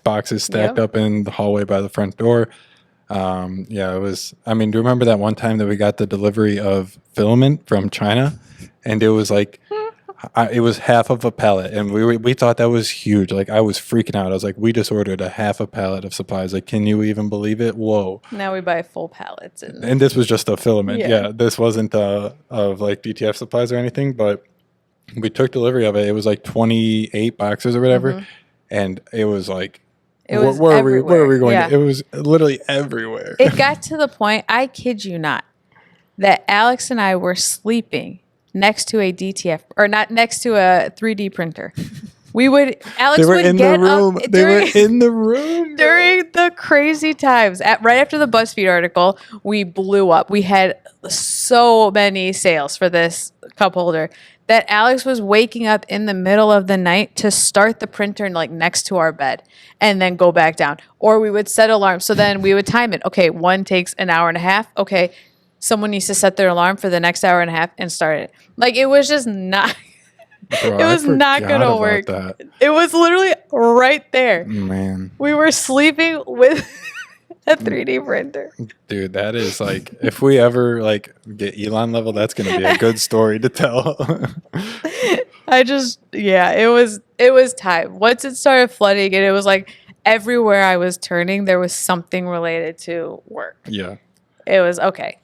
boxes stacked up in the hallway by the front door. It was, I mean, do you remember that one time that we got the delivery of filament from China? And it was like, it was half of a pallet. And we thought that was huge. Like, I was freaking out. I was like, we just ordered a half a pallet of supplies. Like, can you even believe it? Whoa. Now we buy full pallets. And this was just a filament. Yeah. This wasn't of like DTF supplies or anything, but we took delivery of it. It was like 28 boxes or whatever. And it was like, where are we going? Yeah. It was literally everywhere. It got to the point, I kid you not, that Alex and I were sleeping next to a DTF, or not next to a 3D printer. Alex would get up. They were in the room during the crazy times. Right after the BuzzFeed article, we blew up. We had so many sales for this cup holder that Alex was waking up in the middle of the night to start the printer like next to our bed and then go back down. Or we would set alarms. So then we would time it. Okay, one takes an hour and a half. Okay, someone needs to set their alarm for the next hour and a half and start it. Like, it was just not... Bro, it was not going to work. It was literally right there. Man. We were sleeping with A 3D printer. Dude, that is like, if we ever like get Elon level, that's going to be a good story to tell. It was time. Once it started flooding and it was like everywhere I was turning, there was something related to work. Yeah. It was okay.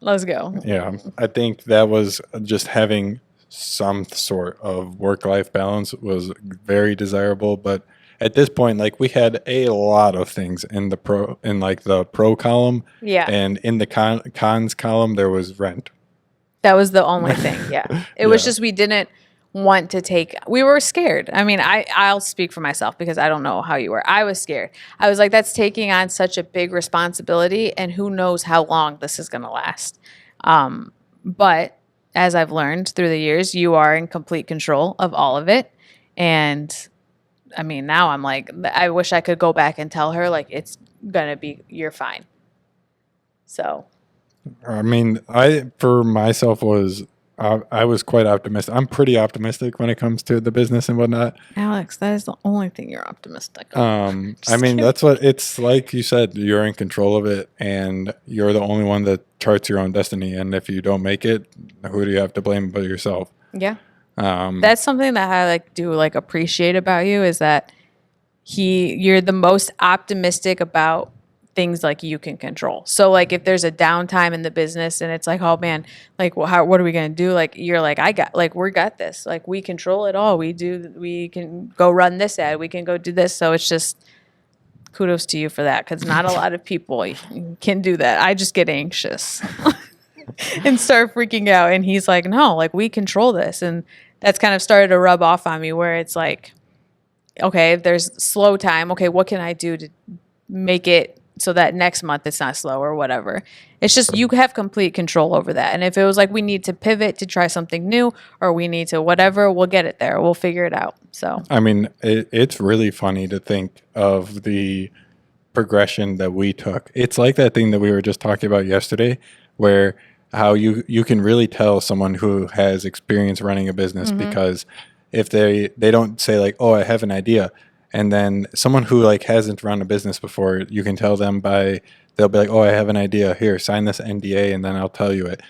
Let's go. Yeah. I think that was just having some sort of work-life balance was very desirable, but at this point, like we had a lot of things in the pro column, Yeah. and in the cons column there was rent. That was the only thing. Yeah. It was just we didn't want to take, we were scared. I mean, I'll speak for myself because I don't know how you were. I was scared. I was like, that's taking on such a big responsibility, and who knows how long this is going to last. But as I've learned through the years, you are in complete control of all of it. And I mean, now I'm like, I wish I could go back and tell her, like, it's going to be, you're fine. So. I mean, for myself I was quite optimistic. I'm pretty optimistic when it comes to the business and whatnot. Alex, that is the only thing you're optimistic I mean, that's what it's like. You said you're in control of it, and you're the only one that charts your own destiny. And if you don't make it, who do you have to blame but yourself? Yeah. That's something that I do appreciate about you, is that you're the most optimistic about things like you can control. So like if there's a downtime in the business and it's like, oh man, like what are we going to do? Like you're like, we got this. Like we control it all. We can go run this ad. We can go do this. So it's just kudos to you for that, because not a lot of people can do that. I just get anxious and start freaking out. And he's like, no, like we control this. And that's kind of started to rub off on me, where it's like, okay, if there's slow time, okay, what can I do to make it so that next month it's not slow or whatever. It's just you have complete control over that. And if it was like we need to pivot to try something new, or we need to whatever, we'll get it there. We'll figure it out. So I mean, it's really funny to think of the progression that we took. It's like that thing that we were just talking about yesterday, where how you can really tell someone who has experience running a business, because if they don't say like, oh, I have an idea. And then someone who like hasn't run a business before, you can tell them they'll be like, oh, I have an idea. Here, sign this NDA and then I'll tell you it.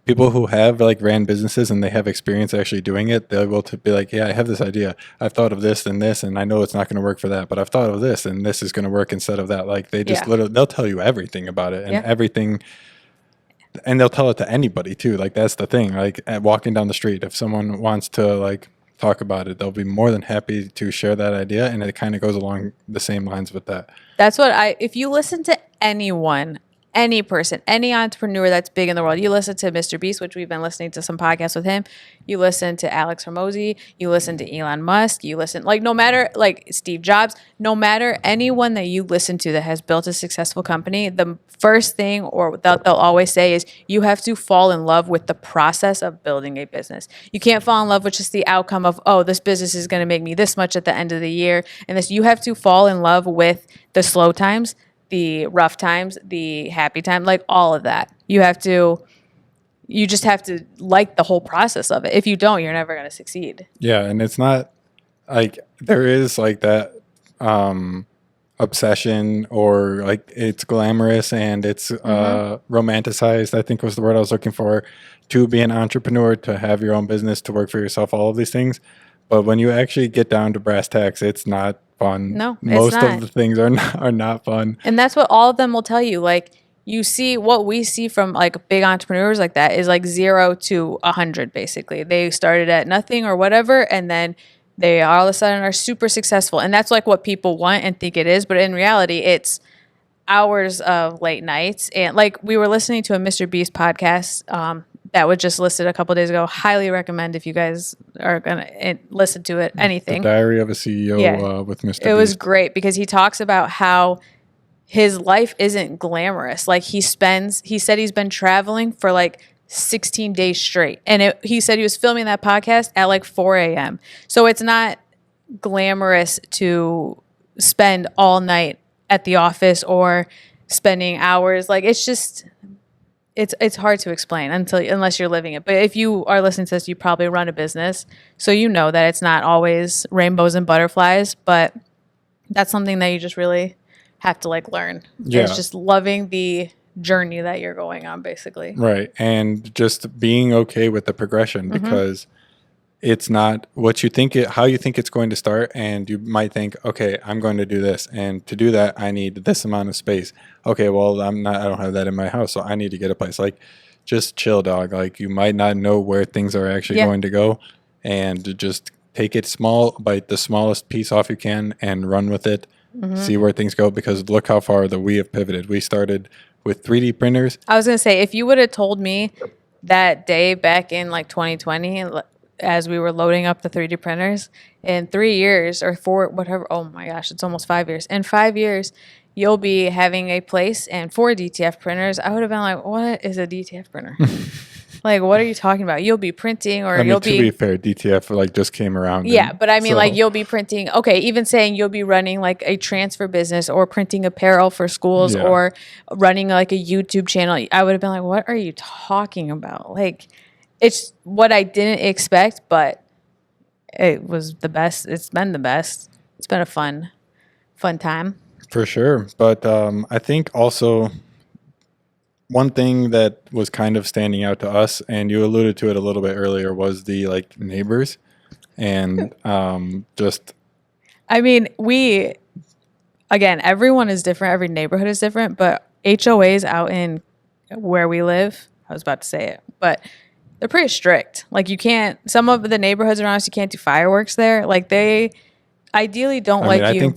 People who have like ran businesses and they have experience actually doing it, they'll go to be like, yeah, I have this idea. I've thought of this and this, and I know it's not going to work for that, but I've thought of this and this is going to work instead of that. Like they just literally, they'll tell you everything about it and everything. And they'll tell it to anybody too. Like that's the thing. Like walking down the street, if someone wants to like talk about it, they'll be more than happy to share that idea, and it kind of goes along the same lines with that. That's what if you listen to anyone, any person, any entrepreneur that's big in the world, you listen to Mr. Beast, which we've been listening to some podcasts with him, you listen to Alex Hormozy, you listen to Elon Musk, you listen, like no matter, like Steve Jobs, no matter anyone that you listen to that has built a successful company, the first thing or they'll always say is you have to fall in love with the process of building a business. You can't fall in love with just the outcome of, oh, this business is going to make me this much at the end of the year. And this, you have to fall in love with the slow times, the rough times, the happy time, like all of that. You just have to like the whole process of it. If you don't, you're never going to succeed. Yeah. And it's not like there is like that obsession, or like it's glamorous and it's romanticized, I think was the word I was looking for, to be an entrepreneur, to have your own business, to work for yourself, all of these things. But when you actually get down to brass tacks, it's not fun. No, most it's not. of the things are not fun. And that's what all of them will tell you. Like you see, what we see from like big entrepreneurs like that is like 0 to 100. Basically, they started at nothing or whatever, and then they all of a sudden are super successful. And that's like what people want and think it is, but in reality, it's hours of late nights. And like we were listening to a Mr. Beast podcast that was just listed a couple of days ago. Highly recommend if you guys are gonna listen to it. Anything. The Diary of a CEO with Mr. Beast. It was great because he talks about how his life isn't glamorous. Like he said he's been traveling for like 16 days straight. And he said he was filming that podcast at like 4 a.m. So it's not glamorous to spend all night at the office or spending hours. Like it's just, it's hard to explain unless you're living it. But if you are listening to this, you probably run a business. So you know that it's not always rainbows and butterflies, but that's something that you just really have to like learn. Yeah. It's just loving the journey that you're going on, basically. Right. And just being okay with the progression, because it's not what you think how you think it's going to start. And you might think, okay, I'm going to do this. And to do that, I need this amount of space. Okay, well, I don't have that in my house. So I need to get a place. Like, just chill, dog. Like, you might not know where things are actually going to go. And just take it small, bite the smallest piece off you can and run with it. See where things go, because look how far that we have pivoted. We started with 3D printers. I was going to say, if you would have told me that day back in like 2020, as we were loading up the 3D printers, in 3 years or 4, whatever, oh my gosh, it's almost 5 years. In 5 years, you'll be having a place and 4 DTF printers. I would have been like, what is a DTF printer? Like, what are you talking about? You'll be printing, or you'll be... To be fair, DTF like just came around. Yeah, but I mean, like, you'll be printing... Okay, even saying you'll be running, like, a transfer business or printing apparel for schools or running, like, a YouTube channel. I would have been like, what are you talking about? Like, it's what I didn't expect, but it was the best. It's been the best. It's been a fun time. For sure. But I think also... one thing that was kind of standing out to us, and you alluded to it a little bit earlier, was the like neighbors, and just. I mean, again, everyone is different. Every neighborhood is different, but HOAs out in where we live, I was about to say it, but they're pretty strict. Like, you can't, some of the neighborhoods around us, you can't do fireworks there. Like, they ideally don't like you.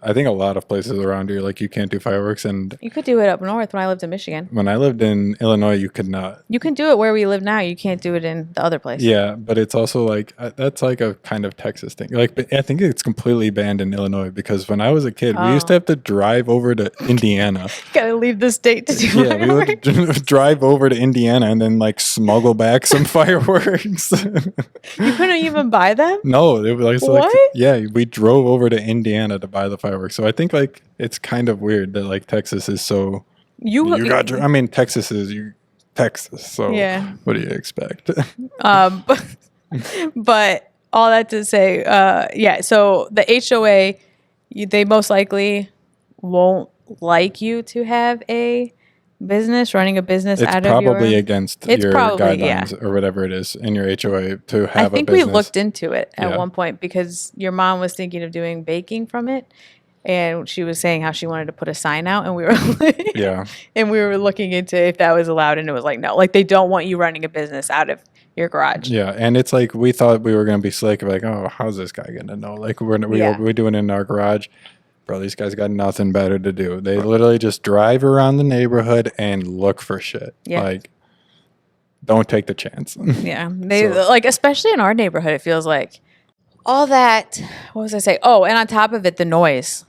I think a lot of places around here, like, you can't do fireworks. And you could do it up north when I lived in Michigan. When I lived in Illinois, you could not. You can do it where we live now. You can't do it in the other place. Yeah, but it's also like, that's like a kind of Texas thing. Like, I think it's completely banned in Illinois, because when I was a kid, we used to have to drive over to Indiana. Gotta leave the state to do fireworks. We would drive over to Indiana and then like smuggle back some fireworks. You couldn't even buy them? No, it was like, what? Yeah, we drove over to Indiana to buy the fireworks. So I think like it's kind of weird that like Texas is so. I mean, Texas is Texas. So what do you expect? But all that to say, so the HOA, they most likely won't like you to have a business, running a business out of your... It's probably against your guidelines or whatever it is in your HOA to have a business. I think we looked into it at one point, because your mom was thinking of doing baking from it, and she was saying how she wanted to put a sign out, and we were like, and we were looking into if that was allowed, and it was like, no, like, they don't want you running a business out of your garage. Yeah, and it's like, we thought we were going to be slick, like, oh, how's this guy going to know? Like, we're doing it in our garage. Bro, these guys got nothing better to do. They literally just drive around the neighborhood and look for shit. Yeah. Like, don't take the chance. Yeah. Like, especially in our neighborhood, it feels like all that, what was I say? Oh, and on top of it, the noise.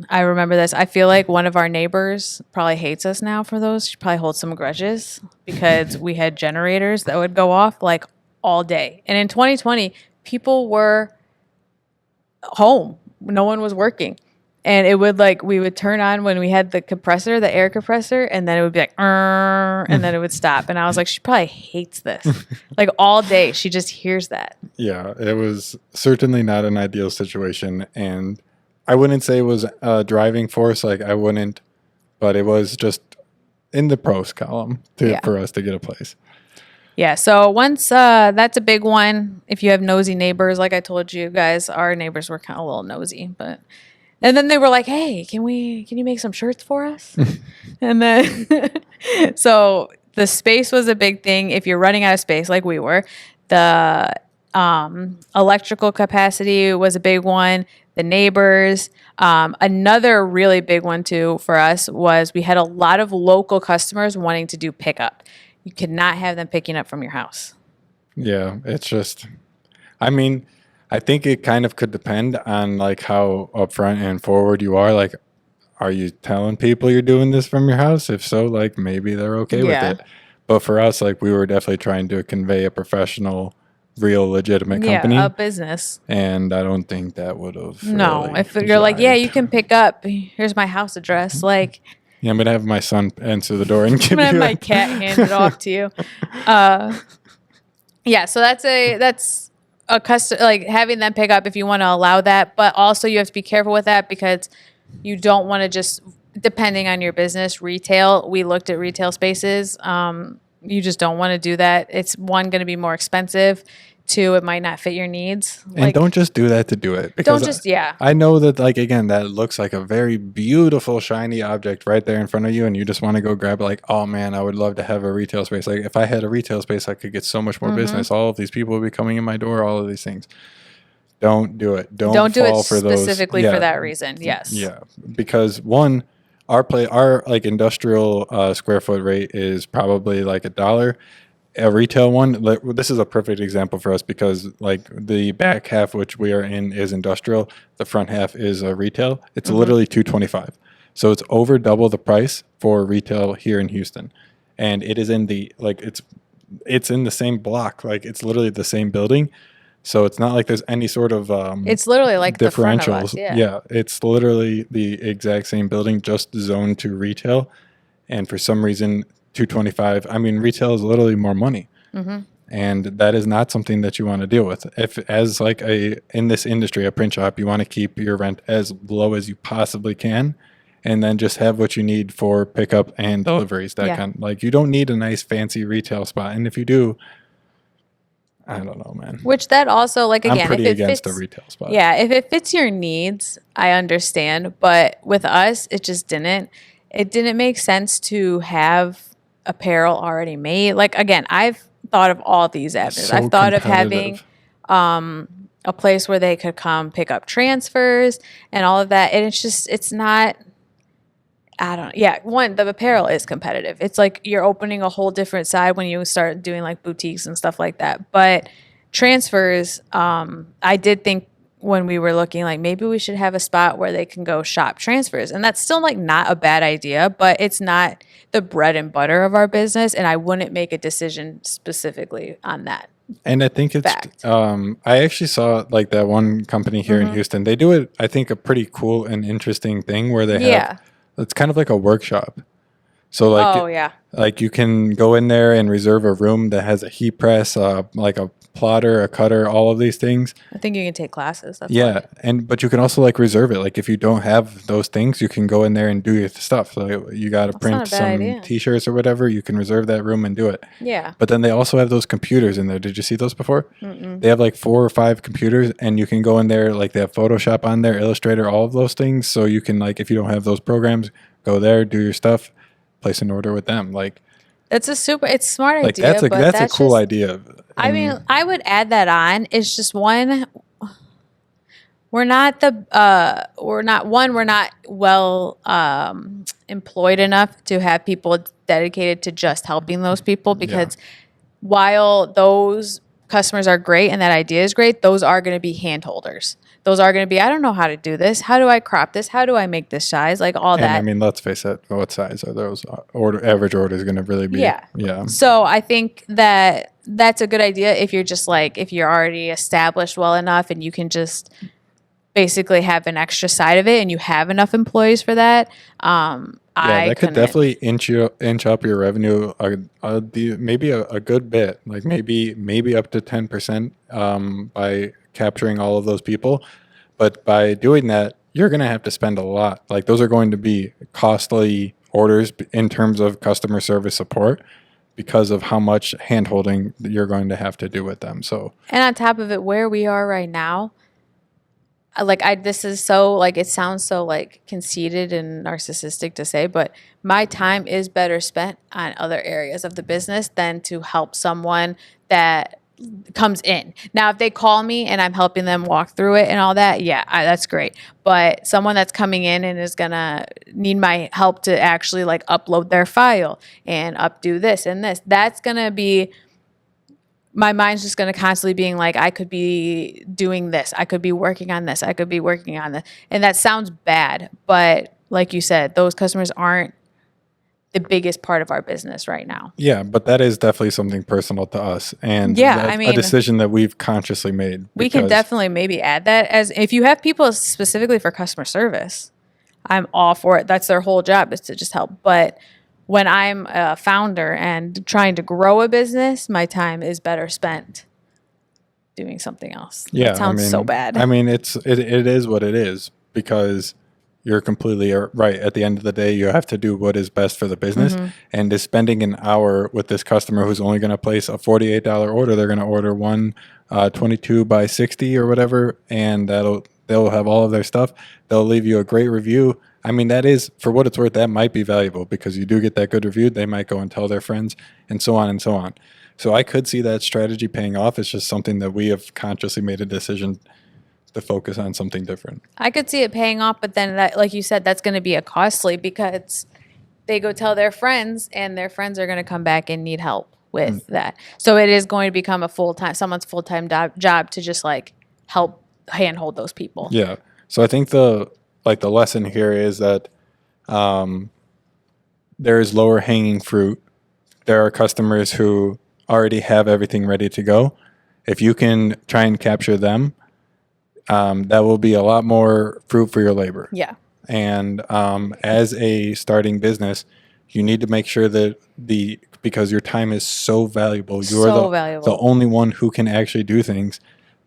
I remember this. I feel like one of our neighbors probably hates us now for those. She probably holds some grudges, because we had generators that would go off like all day. And in 2020, people were home. No one was working. And it would we would turn on when we had the compressor, the air compressor, and then it would be like, and then it would stop. And I was like, she probably hates this. Like, all day, she just hears that. Yeah, it was certainly not an ideal situation. And I wouldn't say it was a driving force. Like, I wouldn't, but it was just in the pros column for us to get a place. Yeah, so once that's a big one. If you have nosy neighbors, like I told you guys, our neighbors were kind of a little nosy, but... And then they were like, hey, can you make some shirts for us? And then, so the space was a big thing. If you're running out of space, like we were, the electrical capacity was a big one. The neighbors. Another really big one too for us was we had a lot of local customers wanting to do pickup. You could not have them picking up from your house. Yeah, it's just, I mean... I think it kind of could depend on like how upfront and forward you are. Like, are you telling people you're doing this from your house? If so, like, maybe they're okay with it. But for us, like, we were definitely trying to convey a professional, real, legitimate company. Yeah, a business. And I don't think that would have. No, really if you're like, yeah, you can pick up. Here's my house address. Like, yeah, I'm gonna have my son answer the door and give I'm gonna have my cat hand it off to you. Yeah, so that's a custom, like having them pick up if you want to allow that, but also you have to be careful with that, because You don't want to just, depending on your business, retail. We looked at retail spaces. You just don't want to do that. It's one, going to be more expensive. Two, it might not fit your needs. And don't just do that to do it. Because don't just, yeah. I know that, like, again, that looks like a very beautiful, shiny object right there in front of you, and you just want to go grab it like, oh, man, I would love to have a retail space. Like, if I had a retail space, I could get so much more business. All of these people would be coming in my door, all of these things. Don't do it. Don't do fall it for those. specifically for that reason. Yes. Yeah. Because one, our like industrial square foot rate is probably like $1. A retail one, like, this is a perfect example for us because like the back half which we are in is industrial, the front half is retail. It's literally $225, so it's over double the price for retail here in Houston, and it is in the like it's in the same block, like it's literally the same building, so it's not like there's any sort of it's literally like the front of us, differentials. Yeah, it's literally the exact same building, just zoned to retail, and for some reason 225. I mean, retail is literally more money, and that is not something that you want to deal with. If, as like in this industry, a print shop, you want to keep your rent as low as you possibly can, and then just have what you need for pickup and deliveries. That kind, like, you don't need a nice fancy retail spot, and if you do, I don't know, man. Which that also, like, again, I'm pretty if it against fits, a retail spot. Yeah, if it fits your needs, I understand. But with us, it just didn't. It didn't make sense to have apparel already made. Like, again, I've thought of all these avenues. So I've thought of competitive. having a place where they could come pick up transfers and all of that. And it's just, it's not, I don't know. Yeah, one, the apparel is competitive. It's like you're opening a whole different side when you start doing like boutiques and stuff like that. But transfers, I did think when we were looking, like, maybe we should have a spot where they can go shop transfers. And that's still like not a bad idea, but it's not the bread and butter of our business. And I wouldn't make a decision specifically on that. And I think it's, Fact. I actually saw like that one company here in Houston. They do it, I think, a pretty cool and interesting thing where they have, it's kind of like a workshop. So like, like you can go in there and reserve a room that has a heat press, like a plotter, a cutter, all of these things. I think you can take classes. That's but you can also like reserve it. Like if you don't have those things, you can go in there and do your stuff. So you got to print some T-shirts or whatever. You can reserve that room and do it. Yeah. But then they also have those computers in there. Did you see those before? They have like 4 or 5 computers, and you can go in there. Like they have Photoshop on there, Illustrator, all of those things. So you can, like, if you don't have those programs, go there, do your stuff, place an order with them. Like, it's smart like idea. That's a cool idea. I mean, I would add that on. It's just one, we're not well employed enough to have people dedicated to just helping those people, because while those customers are great and that idea is great, those are going to be hand holders. Those are going to be, I don't know how to do this. How do I crop this? How do I make this size? Like all that. I mean, let's face it. What size are those average orders going to really be? Yeah. So I think that that's a good idea if you're just like, if you're already established well enough and you can just basically have an extra side of it and you have enough employees for that. That could definitely inch up your revenue maybe a good bit, like maybe up to 10% by capturing all of those people. But by doing that, you're going to have to spend a lot. Like those are going to be costly orders in terms of customer service support because of how much hand-holding you're going to have to do with them. So, and on top of it, where we are right now, this is so, like, it sounds so like conceited and narcissistic to say, but my time is better spent on other areas of the business than to help someone that comes in. Now, if they call me and I'm helping them walk through it and all that, that's great. But someone that's coming in and is going to need my help to actually like upload their file and updo this and this, that's going to be, my mind's just going to constantly being like, I could be doing this. I could be working on this. I could be working on this. And that sounds bad. But like you said, those customers aren't the biggest part of our business right now. Yeah, but that is definitely something personal to us. And a decision that we've consciously made. We can definitely maybe add that as, if you have people specifically for customer service, I'm all for it. That's their whole job, is to just help. But when I'm a founder and trying to grow a business, my time is better spent doing something else. Yeah, that sounds so bad. I mean, it is what it is, because you're completely right. At the end of the day, you have to do what is best for the business. And is spending an hour with this customer who's only going to place a $48 order, they're going to order one 22 by 60 or whatever, and they'll have all of their stuff. They'll leave you a great review. I mean, that is, for what it's worth, that might be valuable because you do get that good review. They might go and tell their friends and so on and so on. So I could see that strategy paying off. It's just something that we have consciously made a decision to focus on something different. I could see it paying off, but then that, like you said, that's going to be a costly because they go tell their friends and their friends are going to come back and need help with that. So it is going to become someone's full-time job to just like help handhold those people. Yeah. So I think the lesson here is that there is lower hanging fruit. There are customers who already have everything ready to go. If you can try and capture them, that will be a lot more fruit for your labor. Yeah. And as a starting business, you need to make sure that because your time is so valuable, you're the only one who can actually do things,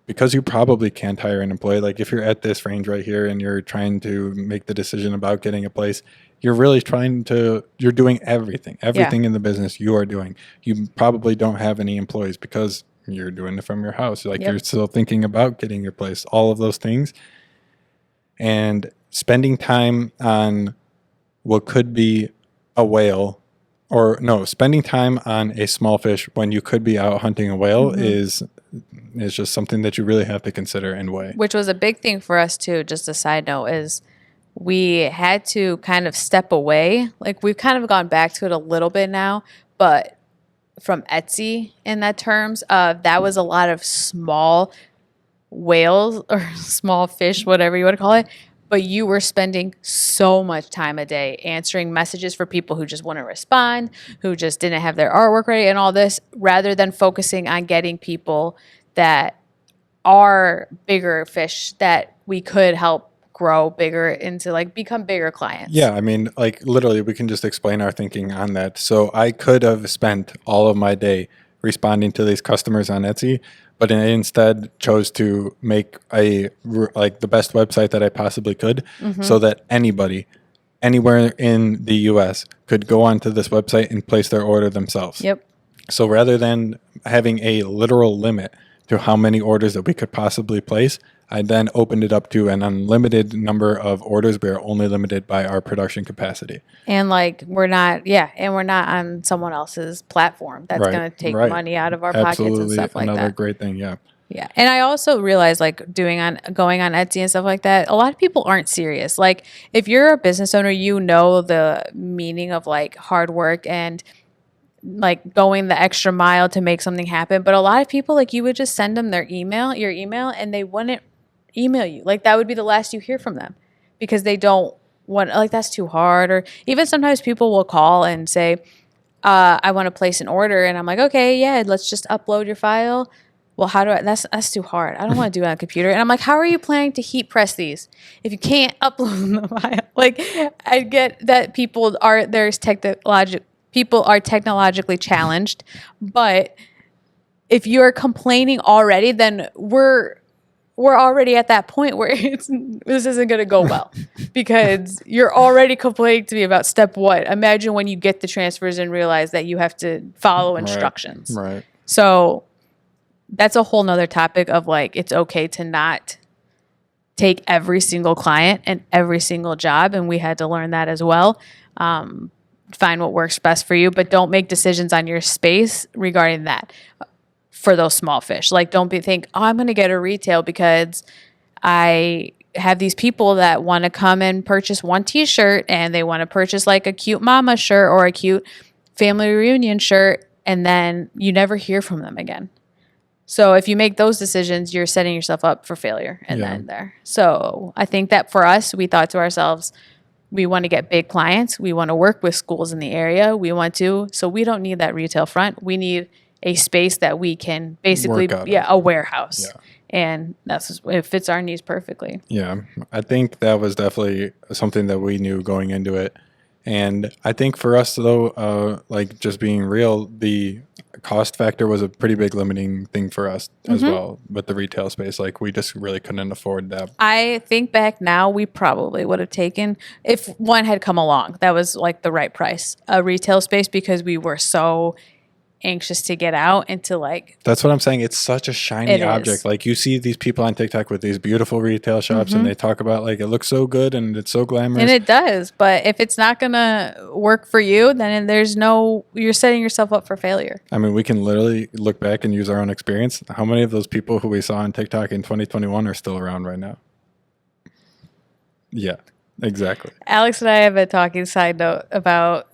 because you probably can't hire an employee. Like if you're at this range right here and you're trying to make the decision about getting a place, you're really you're doing everything in the business you are doing. You probably don't have any employees because you're doing it from your house. Like you're still thinking about getting your place, all of those things. And spending time on what could be a whale, spending time on a small fish when you could be out hunting a whale is just something that you really have to consider and weigh. Which was a big thing for us too, just a side note, is we had to kind of step away. Like we've kind of gone back to it a little bit now, but from Etsy in that terms of that was a lot of small whales or small fish, whatever you want to call it. But you were spending so much time a day answering messages for people who just wouldn't respond, who just didn't have their artwork ready and all this, rather than focusing on getting people that are bigger fish that we could help grow bigger into, like, become bigger clients. Yeah, I mean, like literally we can just explain our thinking on that. So I could have spent all of my day responding to these customers on Etsy, but I instead chose to make the best website that I possibly could, so that anybody anywhere in the US could go onto this website and place their order themselves. Yep. So rather than having a literal limit to how many orders that we could possibly place, I then opened it up to an unlimited number of orders. We are only limited by our production capacity. And we're not on someone else's platform that's going to take money out of our pockets and stuff like that. Another great thing, yeah. Yeah. And I also realized going on Etsy and stuff like that, a lot of people aren't serious. Like if you're a business owner, you know the meaning of like hard work and like going the extra mile to make something happen. But a lot of people, like you would just send them your email, and they wouldn't email you. Like that would be the last you hear from them because they don't want, like, that's too hard. Or even sometimes people will call and say, I want to place an order. And I'm like, okay, yeah, let's just upload your file. Well, that's too hard. I don't want to do it on a computer. And I'm like, how are you planning to heat press these if you can't upload the file? Like, I get that people are technologically challenged, but if you're complaining already, then we're already at that point where this isn't going to go well because you're already complaining to me about step what? Imagine when you get the transfers and realize that you have to follow instructions. Right. So that's a whole nother topic of like, it's okay to not take every single client and every single job. And we had to learn that as well. Find what works best for you, but don't make decisions on your space regarding that for those small fish. Like don't think, oh, I'm going to get a retail because I have these people that want to come and purchase one t-shirt and they want to purchase like a cute mama shirt or a cute family reunion shirt. And then you never hear from them again. So if you make those decisions, you're setting yourself up for failure and then there. So I think that for us, we thought to ourselves, we want to get big clients. We want to work with schools in the area. So we don't need that retail front. We need a space that we can basically, a warehouse. Yeah. And it fits our needs perfectly. Yeah. I think that was definitely something that we knew going into it. And I think for us though, like just being real, the cost factor was a pretty big limiting thing for us as well with the retail space. Like we just really couldn't afford that. I think back now, we probably would have taken, if one had come along that was like the right price, a retail space, because we were so anxious to get out and to like, That's what I'm saying. It's such a shiny It object. is. Like you see these people on TikTok with these beautiful retail shops and they talk about like it looks so good and it's so glamorous. and it does. But if it's not going to work for you, then you're setting yourself up for failure. I mean, we can literally look back and use our own experience. How many of those people who we saw on TikTok in 2021 are still around right now? Yeah, exactly. Alex and I have a talking side note about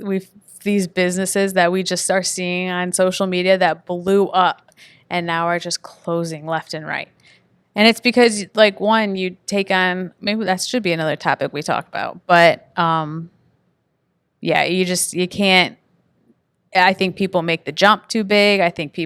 these businesses that we just are seeing on social media that blew up and now are just closing left and right. And it's because, like, one, you take on, maybe that should be another topic we talk about, but yeah, you can't. I think people make the jump too big. I think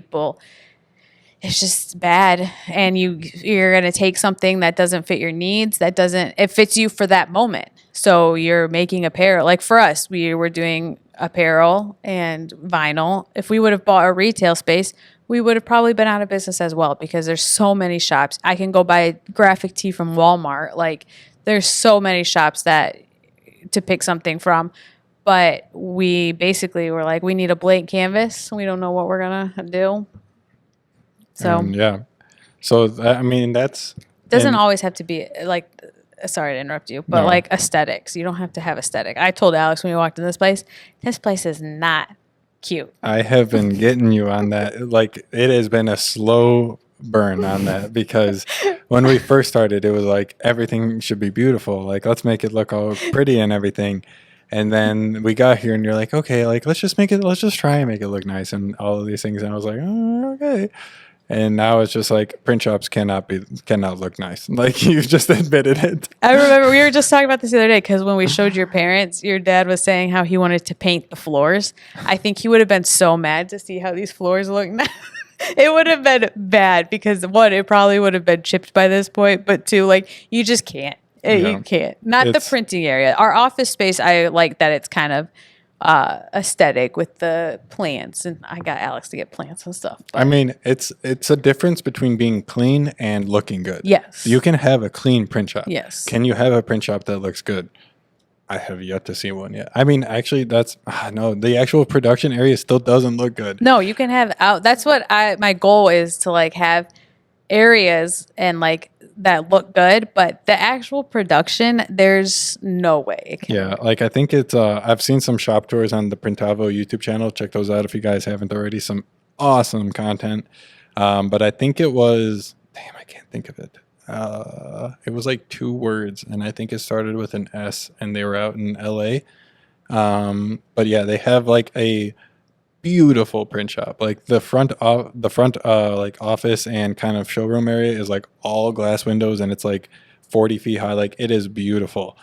it's just bad, and you're going to take something that doesn't fit your needs, it fits you for that moment. So you're making apparel. Like for us, we were doing apparel and vinyl. If we would have bought a retail space, we would have probably been out of business as well, because there's so many shops. I can go buy graphic tee from Walmart. Like there's so many shops to pick something from. But we basically were like, we need a blank canvas. We don't know what we're going to do. So Yeah. So I mean, that's doesn't and- always have to be like, sorry to interrupt you, but No. like aesthetics. You don't have to have aesthetic. I told Alex when we walked in this place is not cute. I have been getting you on that. Like it has been a slow burn on that because when we first started, it was like everything should be beautiful. Like let's make it look all pretty and everything. And then we got here and you're like, okay, like let's just try and make it look nice and all of these things. And I was like, oh, okay. And now it's just like print shops cannot look nice. Like you just admitted it. I remember we were just talking about this the other day, because when we showed your parents, your dad was saying how he wanted to paint the floors. I think he would have been so mad to see how these floors look now. It would have been bad because, one, it probably would have been chipped by this point, but two, like you just can't. You can't. Not the printing area. Our office space, I like that it's kind of aesthetic with the plants, and I got Alex to get plants and stuff. I mean, it's a difference between being clean and looking good. Yes. You can have a clean print shop. Yes. Can you have a print shop that looks good? I have yet to see one yet. I mean, actually, no, the actual production area still doesn't look good. No, you can have out. That's what my goal is, to like have areas and like that look good, but the actual production, there's no way it can. Yeah, like I think it's I've seen some shop tours on the Printavo YouTube channel. Check those out if you guys haven't already. Some awesome content. But I think it was, damn, I can't think of it. It was like 2 words, and I think it started with an S, and they were out in LA. But yeah, they have like a beautiful print shop. Like the front like office and kind of showroom area is like all glass windows, and it's like 40 feet high. Like it is beautiful.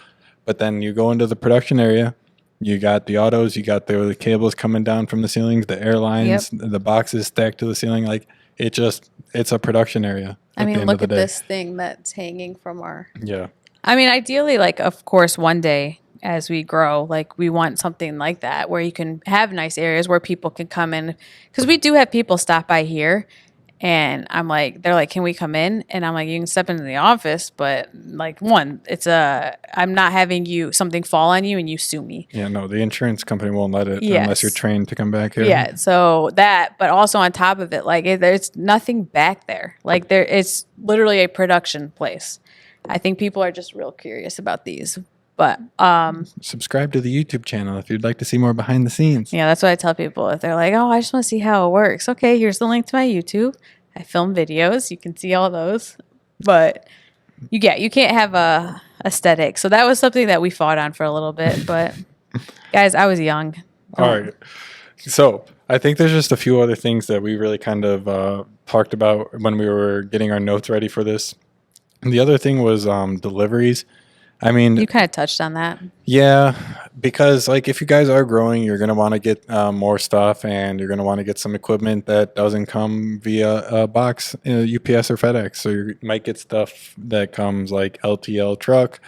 But then you go into the production area, you got the autos, you got the cables coming down from the ceilings, the airlines, the boxes stacked to the ceiling. Like it's a production area. I mean, look at this thing that's hanging from our. Yeah. I mean, ideally, like, of course, one day as we grow, like, we want something like that where you can have nice areas where people can come in. Because we do have people stop by here, and they're like, can we come in? And I'm like, you can step into the office, but like, one, I'm not having something fall on you and you sue me. Yeah, no, the insurance company won't let it unless you're trained to come back here. Yeah, so that, but also on top of it, like, there's nothing back there. Like, it's literally a production place. I think people are just real curious about these. But subscribe to the YouTube channel if you'd like to see more behind the scenes. yeah, that's what I tell people. If they're like, oh, I just want to see how it works. Okay, here's the link to my YouTube. I film videos. You can see all those. But you can't have a aesthetic. So that was something that we fought on for a little bit. But guys, I was young. All right. So I think there's just a few other things that we really kind of talked about when we were getting our notes ready for this. And the other thing was deliveries. I mean, You kind of touched on that. yeah, because like if you guys are growing, you're going to want to get more stuff, and you're going to want to get some equipment that doesn't come via a box, UPS or FedEx. So you might get stuff that comes like LTL truck,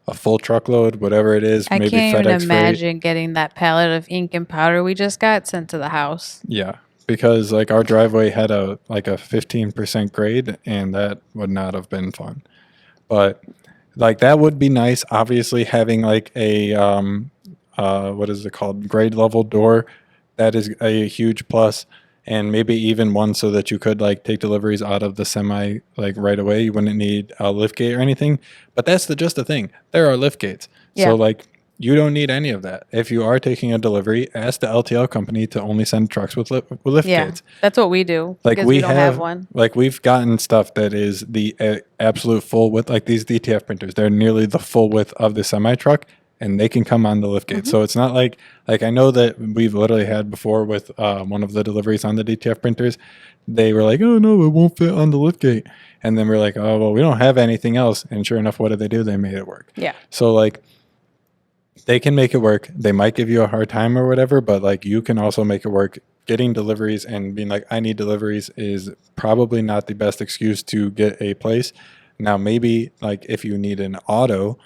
a full truckload, whatever it is, I maybe can't even FedEx freight. imagine getting that pallet of ink and powder we just got sent to the house. Yeah, because like our driveway had a 15% grade, and that would not have been fun. But like that would be nice. Obviously, having like a what is it called, grade level door, that is a huge plus. And maybe even one so that you could like take deliveries out of the semi like right away. You wouldn't need a lift gate or anything. But that's just the thing. There are lift gates. Yeah. So like you don't need any of that. If you are taking a delivery, ask the LTL company to only send trucks with lift Yeah, gates. that's what we do Like because we don't have one. like we've gotten stuff that is the absolute full width, like these DTF printers. They're nearly the full width of the semi truck, and they can come on the lift gate. So it's not like I know that we've literally had before with one of the deliveries on the DTF printers. They were like, oh no, it won't fit on the lift gate, and then we're like, oh well, we don't have anything else. And sure enough, what did they do? They made it work. Yeah. So like they can make it work. They might give you a hard time or whatever, but like you can also make it work. Getting deliveries and being like, I need deliveries is probably not the best excuse to get a place. Now, maybe like if you need an auto,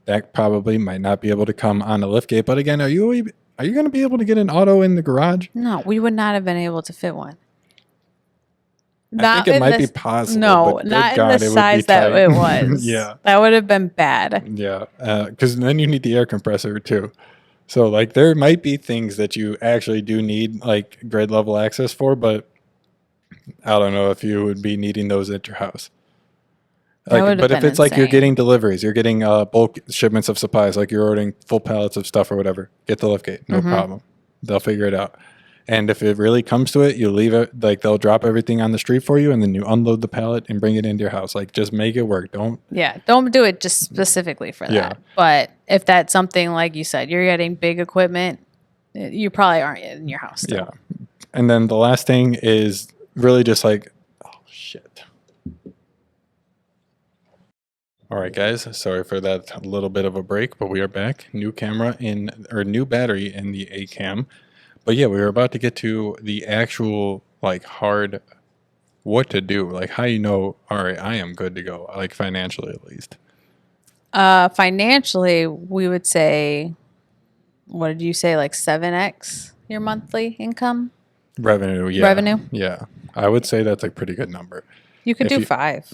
that probably might not be able to come on a lift gate. But again, are you going to be able to get an auto in the garage? No, we would not have been able to fit one. I think it might be possible. No, but not God, in the it would be size that tight. it was. Yeah. That would have been bad. Yeah, because then you need the air compressor too. So like there might be things that you actually do need like grade level access for, but I don't know if you would be needing those at your house. That would have But if been it's like you're insane. getting deliveries, you're getting bulk shipments of supplies, like you're ordering full pallets of stuff or whatever, get the liftgate, no problem. They'll figure it out. And if it really comes to it, you leave it, like they'll drop everything on the street for you, and then you unload the pallet and bring it into your house. Like just make it work. Don't. Yeah, don't do it just specifically for that. Yeah. But if that's something like you said, you're getting big equipment, you probably aren't in your house still. Yeah. And then the last thing is really just like, oh shit. All right, guys. Sorry for that little bit of a break, but we are back. New camera new battery in the A cam. But yeah, we were about to get to the actual like hard what to do, like how you know, all right, I am good to go, like financially at least. Financially, we would say, what did you say, like 7x your monthly income? Revenue, yeah. Revenue? Yeah. I would say that's a pretty good number. You could If do 5.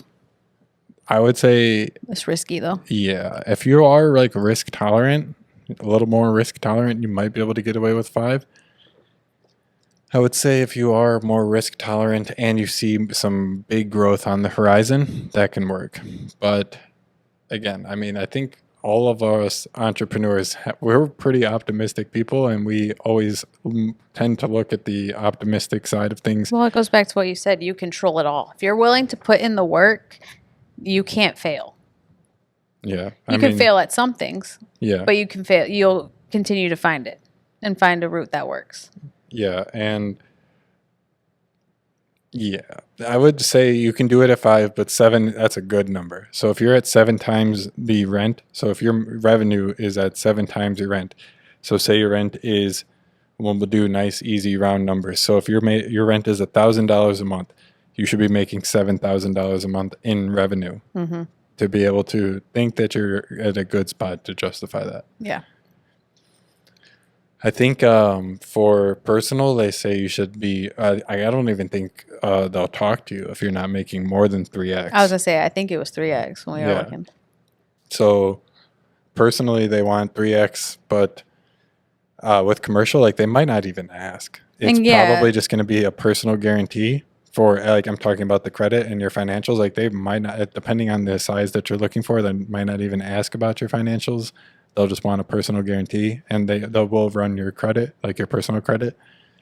I would say, It's risky though. yeah, if you are like risk tolerant, a little more risk tolerant, you might be able to get away with 5. I would say if you are more risk tolerant and you see some big growth on the horizon, that can work. But again, I mean, I think all of us entrepreneurs, we're pretty optimistic people, and we always tend to look at the optimistic side of things. Well, it goes back to what you said. You control it all. If you're willing to put in the work, you can't fail. Yeah. You can fail at some things, Yeah. but you can fail. You'll continue to find it and find a route that works. Yeah. And yeah, I would say you can do it at 5, but 7, that's a good number. So if you're at 7 times the rent, so if your revenue is at 7 times your rent, so say your rent is, we'll do nice, easy round numbers. So if your rent is $1,000 a month, you should be making $7,000 a month in revenue to be able to think that you're at a good spot to justify that. Yeah. I think for personal, they say you should be, I don't even think they'll talk to you if you're not making more than 3x. I was going to say, I think it was 3x when we were Yeah. looking. So personally, they want 3x, but with commercial, like they might not even ask. It's And yeah. probably just going to be a personal guarantee for, like I'm talking about the credit and your financials. Like they might not, depending on the size that you're looking for, they might not even ask about your financials. They'll just want a personal guarantee, and they will run your credit, like your personal credit.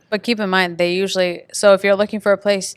But keep in mind, they usually, so if you're looking for a place,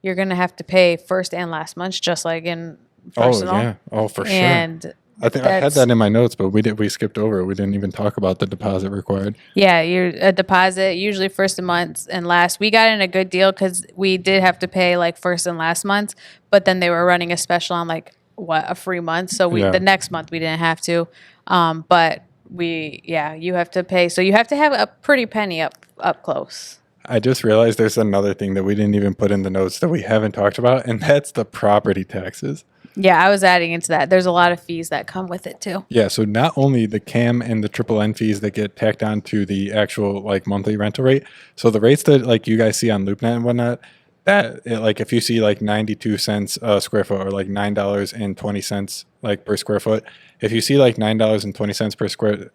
you're going to have to pay first and last month, just like in personal. Oh, yeah. Oh, for sure. And I think I had that in my notes, but we skipped over it. We didn't even talk about the deposit required. yeah, you're a deposit, usually first month and last. We got in a good deal because we did have to pay like first and last month, but then they were running a special on like, a free month. So Yeah. the next month we didn't have to. But you have to pay. So you have to have a pretty penny up close. I just realized there's another thing that we didn't even put in the notes that we haven't talked about, and that's the property taxes. Yeah, I was adding into that. There's a lot of fees that come with it too. Yeah, so not only the CAM and the triple N fees that get tacked on to the actual like monthly rental rate. So the rates that like you guys see on LoopNet and whatnot, like if you see like 92 cents a square foot or like $9.20 like per square foot, if you see like $9.20 per square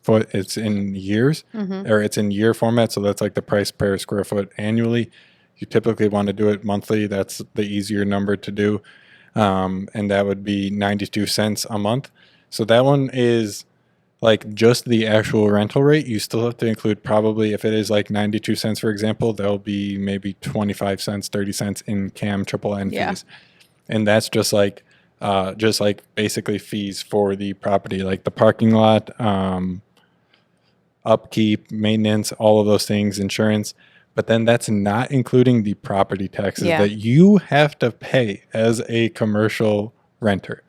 foot, it's in years or it's in year format. So that's like the price per square foot annually. You typically want to do it monthly. That's the easier number to do. And that would be 92 cents a month. So that one is like just the actual rental rate. You still have to include probably if it is like 92 cents, for example, there'll be maybe 25 cents, 30 cents in CAM triple N Yeah. fees. And that's just like basically fees for the property, like the parking lot, upkeep, maintenance, all of those things, insurance. But then that's not including the property taxes Yeah. that you have to pay as a commercial renter.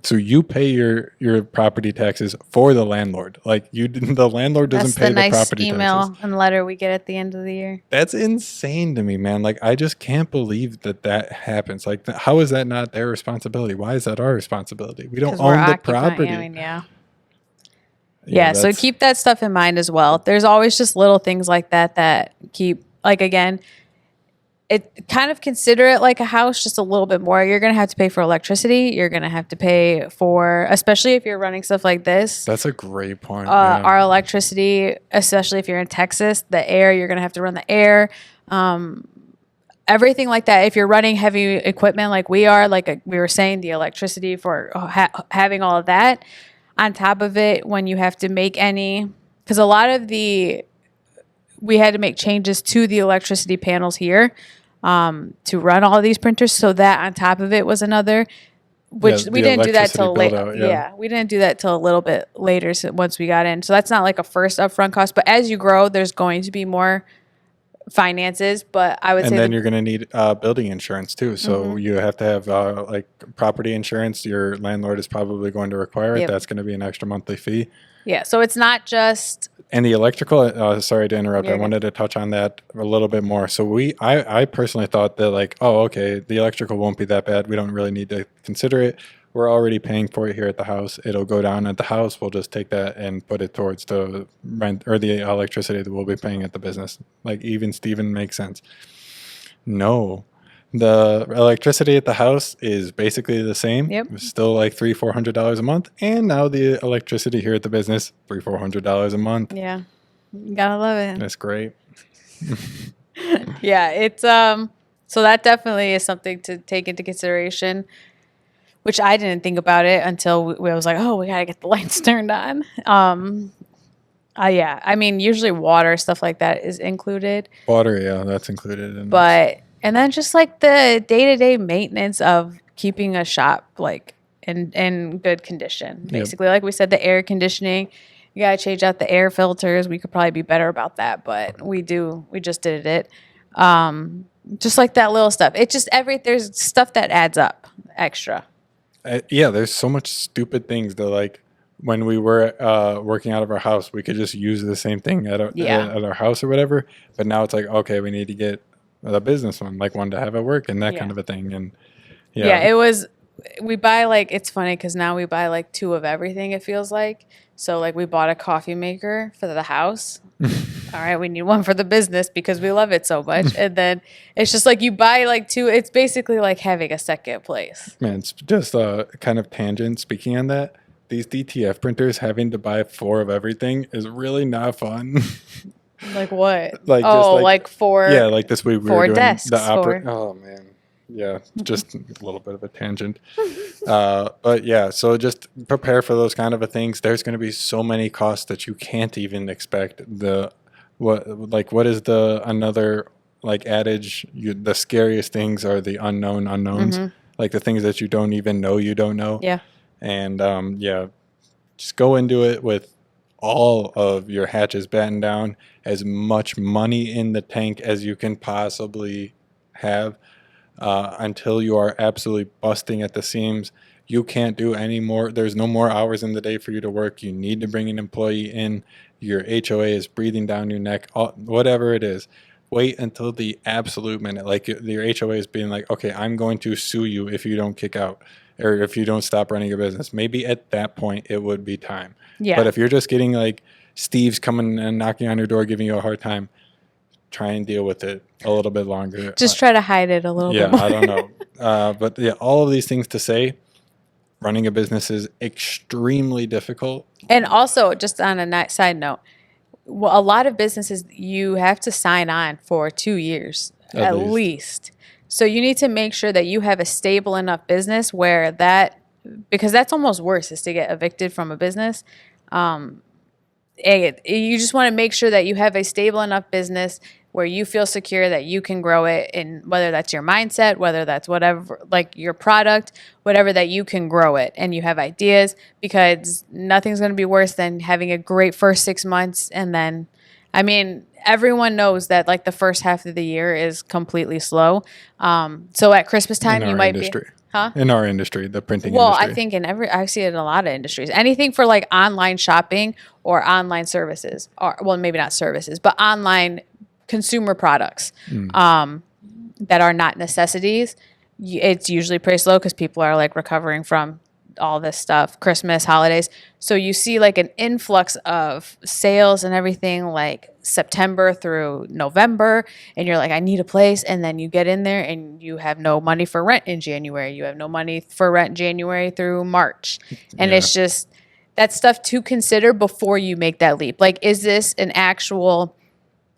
So you pay your property taxes for the landlord. Like the landlord doesn't That's pay the the nice property email taxes. and letter we get at the end of the year. That's insane to me, man. Like I just can't believe that happens. Like how is that not their responsibility? Why is that our responsibility? We don't Because we're own the occupying. property. I mean, yeah. So that's- keep that stuff in mind as well. There's always just little things like that keep, like, again, it kind of consider it like a house, just a little bit more. You're going to have to pay for electricity. You're going to have to pay for, especially if you're running stuff like this, That's a great point. our electricity, especially if you're in Texas, the air, you're going to have to run the air. Everything like that. If you're running heavy equipment like we are, like we were saying, the electricity for having all of that on top of it, when you have to make any, because a lot of we had to make changes to the electricity panels here to run all of these printers. So that on top of it was another, which Yeah, we the didn't do that electricity till late. build-out, Yeah, we didn't do that till a little bit later. So once we got in, so that's not like a first upfront cost. But as you grow, there's going to be more finances. But I would And say then you're going to need building insurance too. So Mm-hmm. you have to have like property insurance. Your landlord is probably going to require it. Yep. That's going to be an extra monthly fee. yeah. So it's not just And the electrical, sorry to interrupt. You're I good. wanted to touch on that a little bit more. So I personally thought that like, oh, okay, the electrical won't be that bad. We don't really need to consider it. We're already paying for it here at the house. It'll go down at the house. We'll just take that and put it towards the rent or the electricity that we'll be paying at the business. Like even Steven makes sense. No, the electricity at the house is basically the same. Yep. It's still like $300-400 a month. And now the electricity here at the business, $300-400 a month. yeah. You gotta love it. That's great. Yeah, it's so that definitely is something to take into consideration, which I didn't think about it until I was like, oh, we gotta get the lights turned on. Yeah, I mean, usually water, stuff like that is included, Water, yeah, that's included. but and then just like the day-to-day maintenance of keeping a shop like in good condition. Basically, like we said, the air conditioning, you gotta change out the air filters. We could probably be better about that, but we just did it. Just like that little stuff. It just there's stuff that adds up extra. Yeah, there's so much stupid things that like when we were working out of our house, we could just use the same thing at our house or whatever. But now it's like, okay, we need to get the business one, like one to have at work and that kind of a thing. And Yeah, it was. We buy like, it's funny because now we buy like 2 of everything. It feels like so like we bought a coffee maker for the house. All right, we need one for the business because we love it so much. And then it's just like you buy like 2. It's basically like having a second place. man, it's just a kind of tangent. Speaking on that, these DTF printers having to buy 4 of everything is really not fun. Like what? Like, oh, just like for yeah, like this week we were 4 doing desks. Oh man, yeah, just a little bit of a tangent. But yeah, so just prepare for those kind of things. There's going to be so many costs that you can't even expect. What is the another like adage? The scariest things are the unknown unknowns, like the things that you don't even know you don't know. Yeah. And yeah, just go into it with all of your hatches battened down, as much money in the tank as you can possibly have, until you are absolutely busting at the seams. You can't do any more. There's no more hours in the day for you to work. You need to bring an employee in. Your HOA is breathing down your neck, whatever it is. Wait until the absolute minute. Like your HOA is being like, okay, I'm going to sue you if you don't kick out. or if you don't stop running your business, maybe at that point it would be time. Yeah. But if you're just getting like Steve's coming and knocking on your door, giving you a hard time, try and deal with it a little bit longer. Just try to hide it a little bit more. I don't know. But yeah, all of these things to say, running a business is extremely difficult. And also, just on a side note, a lot of businesses, you have to sign on for 2 years at least. So you need to make sure that you have a stable enough business where because that's almost worse, is to get evicted from a business. You just want to make sure that you have a stable enough business where you feel secure that you can grow it, and whether that's your mindset, whether that's whatever, like your product, whatever, that you can grow it and you have ideas, because nothing's going to be worse than having a great first 6 months. And then, I mean, everyone knows that like the first half of the year is completely slow. So at Christmas time, you might be. Huh? In our industry, the printing industry. Well, I think I see it in a lot of industries. Anything for like online shopping or online services, or well, maybe not services, but online consumer products that are not necessities. It's usually pretty slow because people are like recovering from all this stuff, Christmas, holidays. So you see like an influx of sales and everything like September through November, and you're like, I need a place. And then you get in there and you have no money for rent in January. You have no money for rent January through March. And it's just, that's stuff to consider before you make that leap. Like, is this an actual,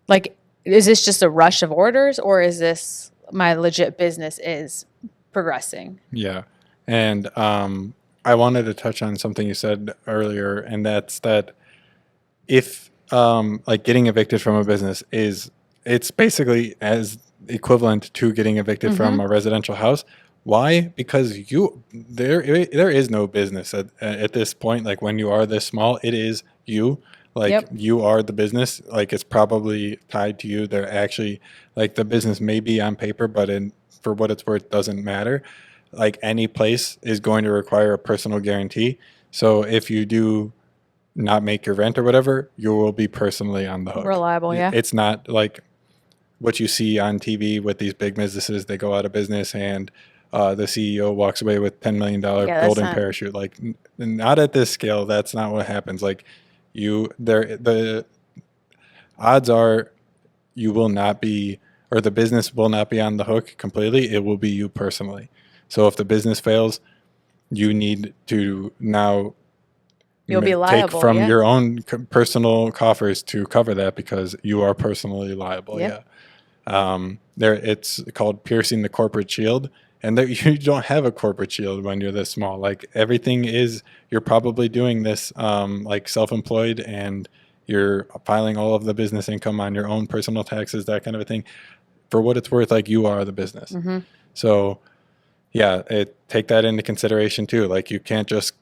like, is this just a rush of orders, or is this my legit business is progressing? Yeah. And I wanted to touch on something you said earlier, and that's that if like getting evicted from a business it's basically as equivalent to getting evicted from a residential house. Why? Because there is no business at this point. Like when you are this small, it is you. Like you are the business. Like it's probably tied to you. They're actually like the business may be on paper, but for what it's worth, doesn't matter. Like any place is going to require a personal guarantee. So if you do not make your rent or whatever, you will be personally on the hook. Reliable, yeah. It's not like what you see on TV with these big businesses. They go out of business and the CEO walks away with $10 million golden parachute. Like not at this scale. That's not what happens. Like the odds are you will not be, or the business will not be on the hook completely. It will be you personally. So if the business fails, you need to now you'll be liable, take from your own personal coffers to cover that, because you are personally liable. It's called piercing the corporate shield, and that you don't have a corporate shield when you're this small. Like everything is, you're probably doing this like self-employed, and you're filing all of the business income on your own personal taxes, that kind of a thing. For what it's worth, like you are the business. So take that into consideration too. Like you can't just,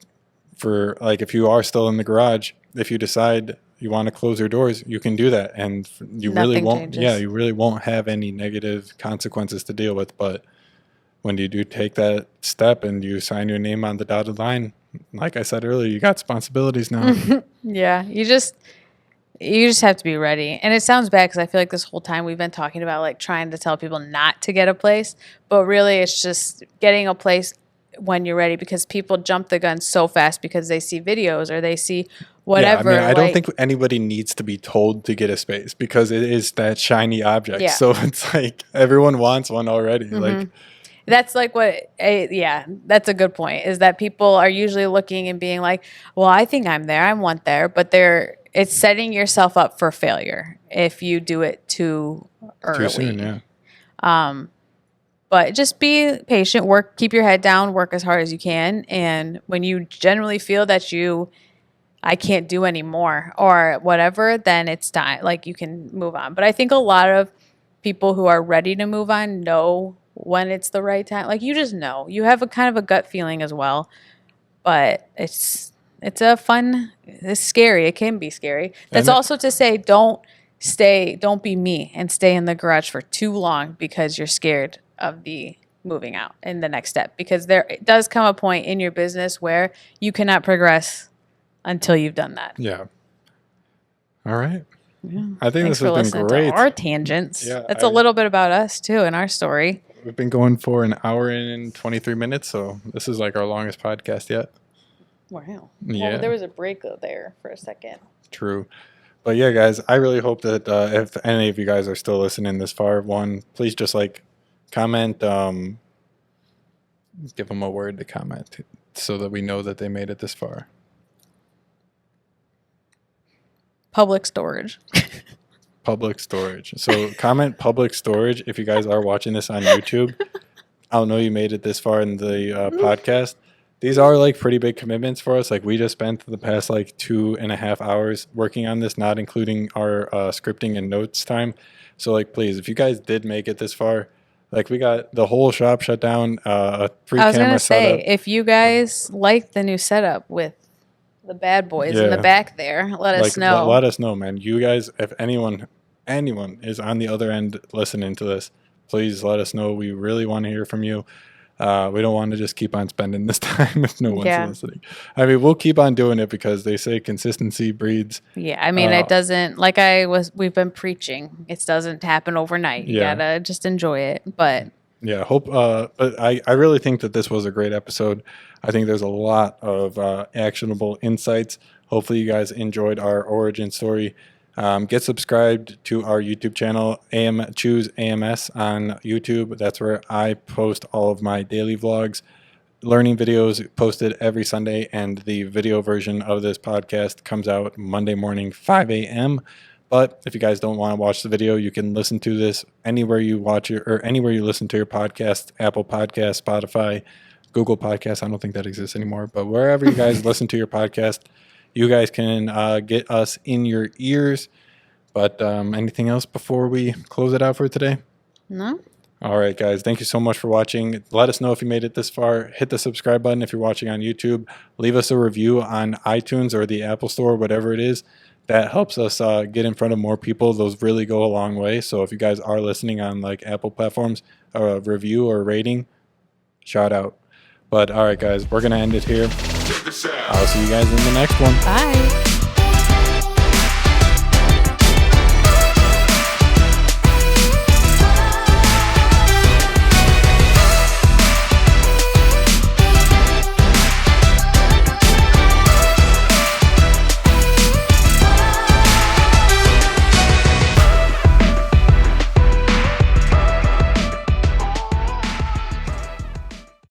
for like if you are still in the garage, if you decide you want to close your doors, you can do that, and you really won't have any negative consequences to deal with. But when you do take that step and you sign your name on the dotted line, like I said earlier, you got responsibilities now. You just have to be ready. And it sounds bad because I feel like this whole time we've been talking about like trying to tell people not to get a place, but really it's just getting a place when you're ready, because people jump the gun so fast because they see videos or they see whatever. I don't think anybody needs to be told to get a space, because it is that shiny object. So it's like everyone wants one already. Like that's like that's a good point, is that people are usually looking and being like, well, I think I'm there, I want there, but it's setting yourself up for failure if you do it too early. Too soon, But just be patient, keep your head down, work as hard as you can. And when you generally feel that I can't do anymore or whatever, then it's time. Like you can move on. But I think a lot of people who are ready to move on know when it's the right time. Like you just know. You have a kind of a gut feeling as well. But it's scary. It can be scary. That's also to say don't be me and stay in the garage for too long because you're scared of the moving out in the next step, because it does come a point in your business where you cannot progress until you've done that. All right. I think this has been great. To our tangents. That's a little bit about us too in our story. we've been going for an hour and 23 minutes, so this is like our longest podcast yet. Wow. Yeah. Well, there was a break there for a second. True. But yeah, guys, I really hope that if any of you guys are still listening this far, please just like comment, give them a word to comment so that we know that they made it this far. Public storage. Public storage. So comment public storage if you guys are watching this on YouTube. I'll know you made it this far in the podcast. These are like pretty big commitments for us. Like we just spent the past like 2.5 hours working on this, not including our scripting and notes time. So like, please, if you guys did make it this far, like we got the whole shop shut down, a free I was camera gonna say, setup. if you guys like the new setup with the bad boys in the back there, let us know. Let us know, man. You guys, if anyone is on the other end listening to this, please let us know. We really want to hear from you. We don't want to just keep on spending this time if no one's listening. I mean, we'll keep on doing it because they say consistency breeds. Yeah, I mean, it doesn't, we've been preaching. It doesn't happen overnight. You gotta just enjoy it. But yeah, but I really think that this was a great episode. I think there's a lot of actionable insights. Hopefully you guys enjoyed our origin story. Get subscribed to our YouTube channel, Choose AMS on YouTube. That's where I post all of my daily vlogs, learning videos posted every Sunday, and the video version of this podcast comes out Monday morning, 5 a.m. But if you guys don't want to watch the video, you can listen to this anywhere you watch it or anywhere you listen to your podcast, Apple Podcasts, Spotify, Google Podcasts. I don't think that exists anymore, but wherever you guys listen to your podcast, you guys can get us in your ears. But anything else before we close it out for today? No. All right, guys. Thank you so much for watching. Let us know if you made it this far. Hit the subscribe button if you're watching on YouTube. Leave us a review on iTunes or the Apple Store, whatever it is. That helps us get in front of more people. Those really go a long way. So if you guys are listening on like Apple platforms, a review or rating, shout out. But all right, guys, we're going to end it here. I'll see you guys in the next one. Bye.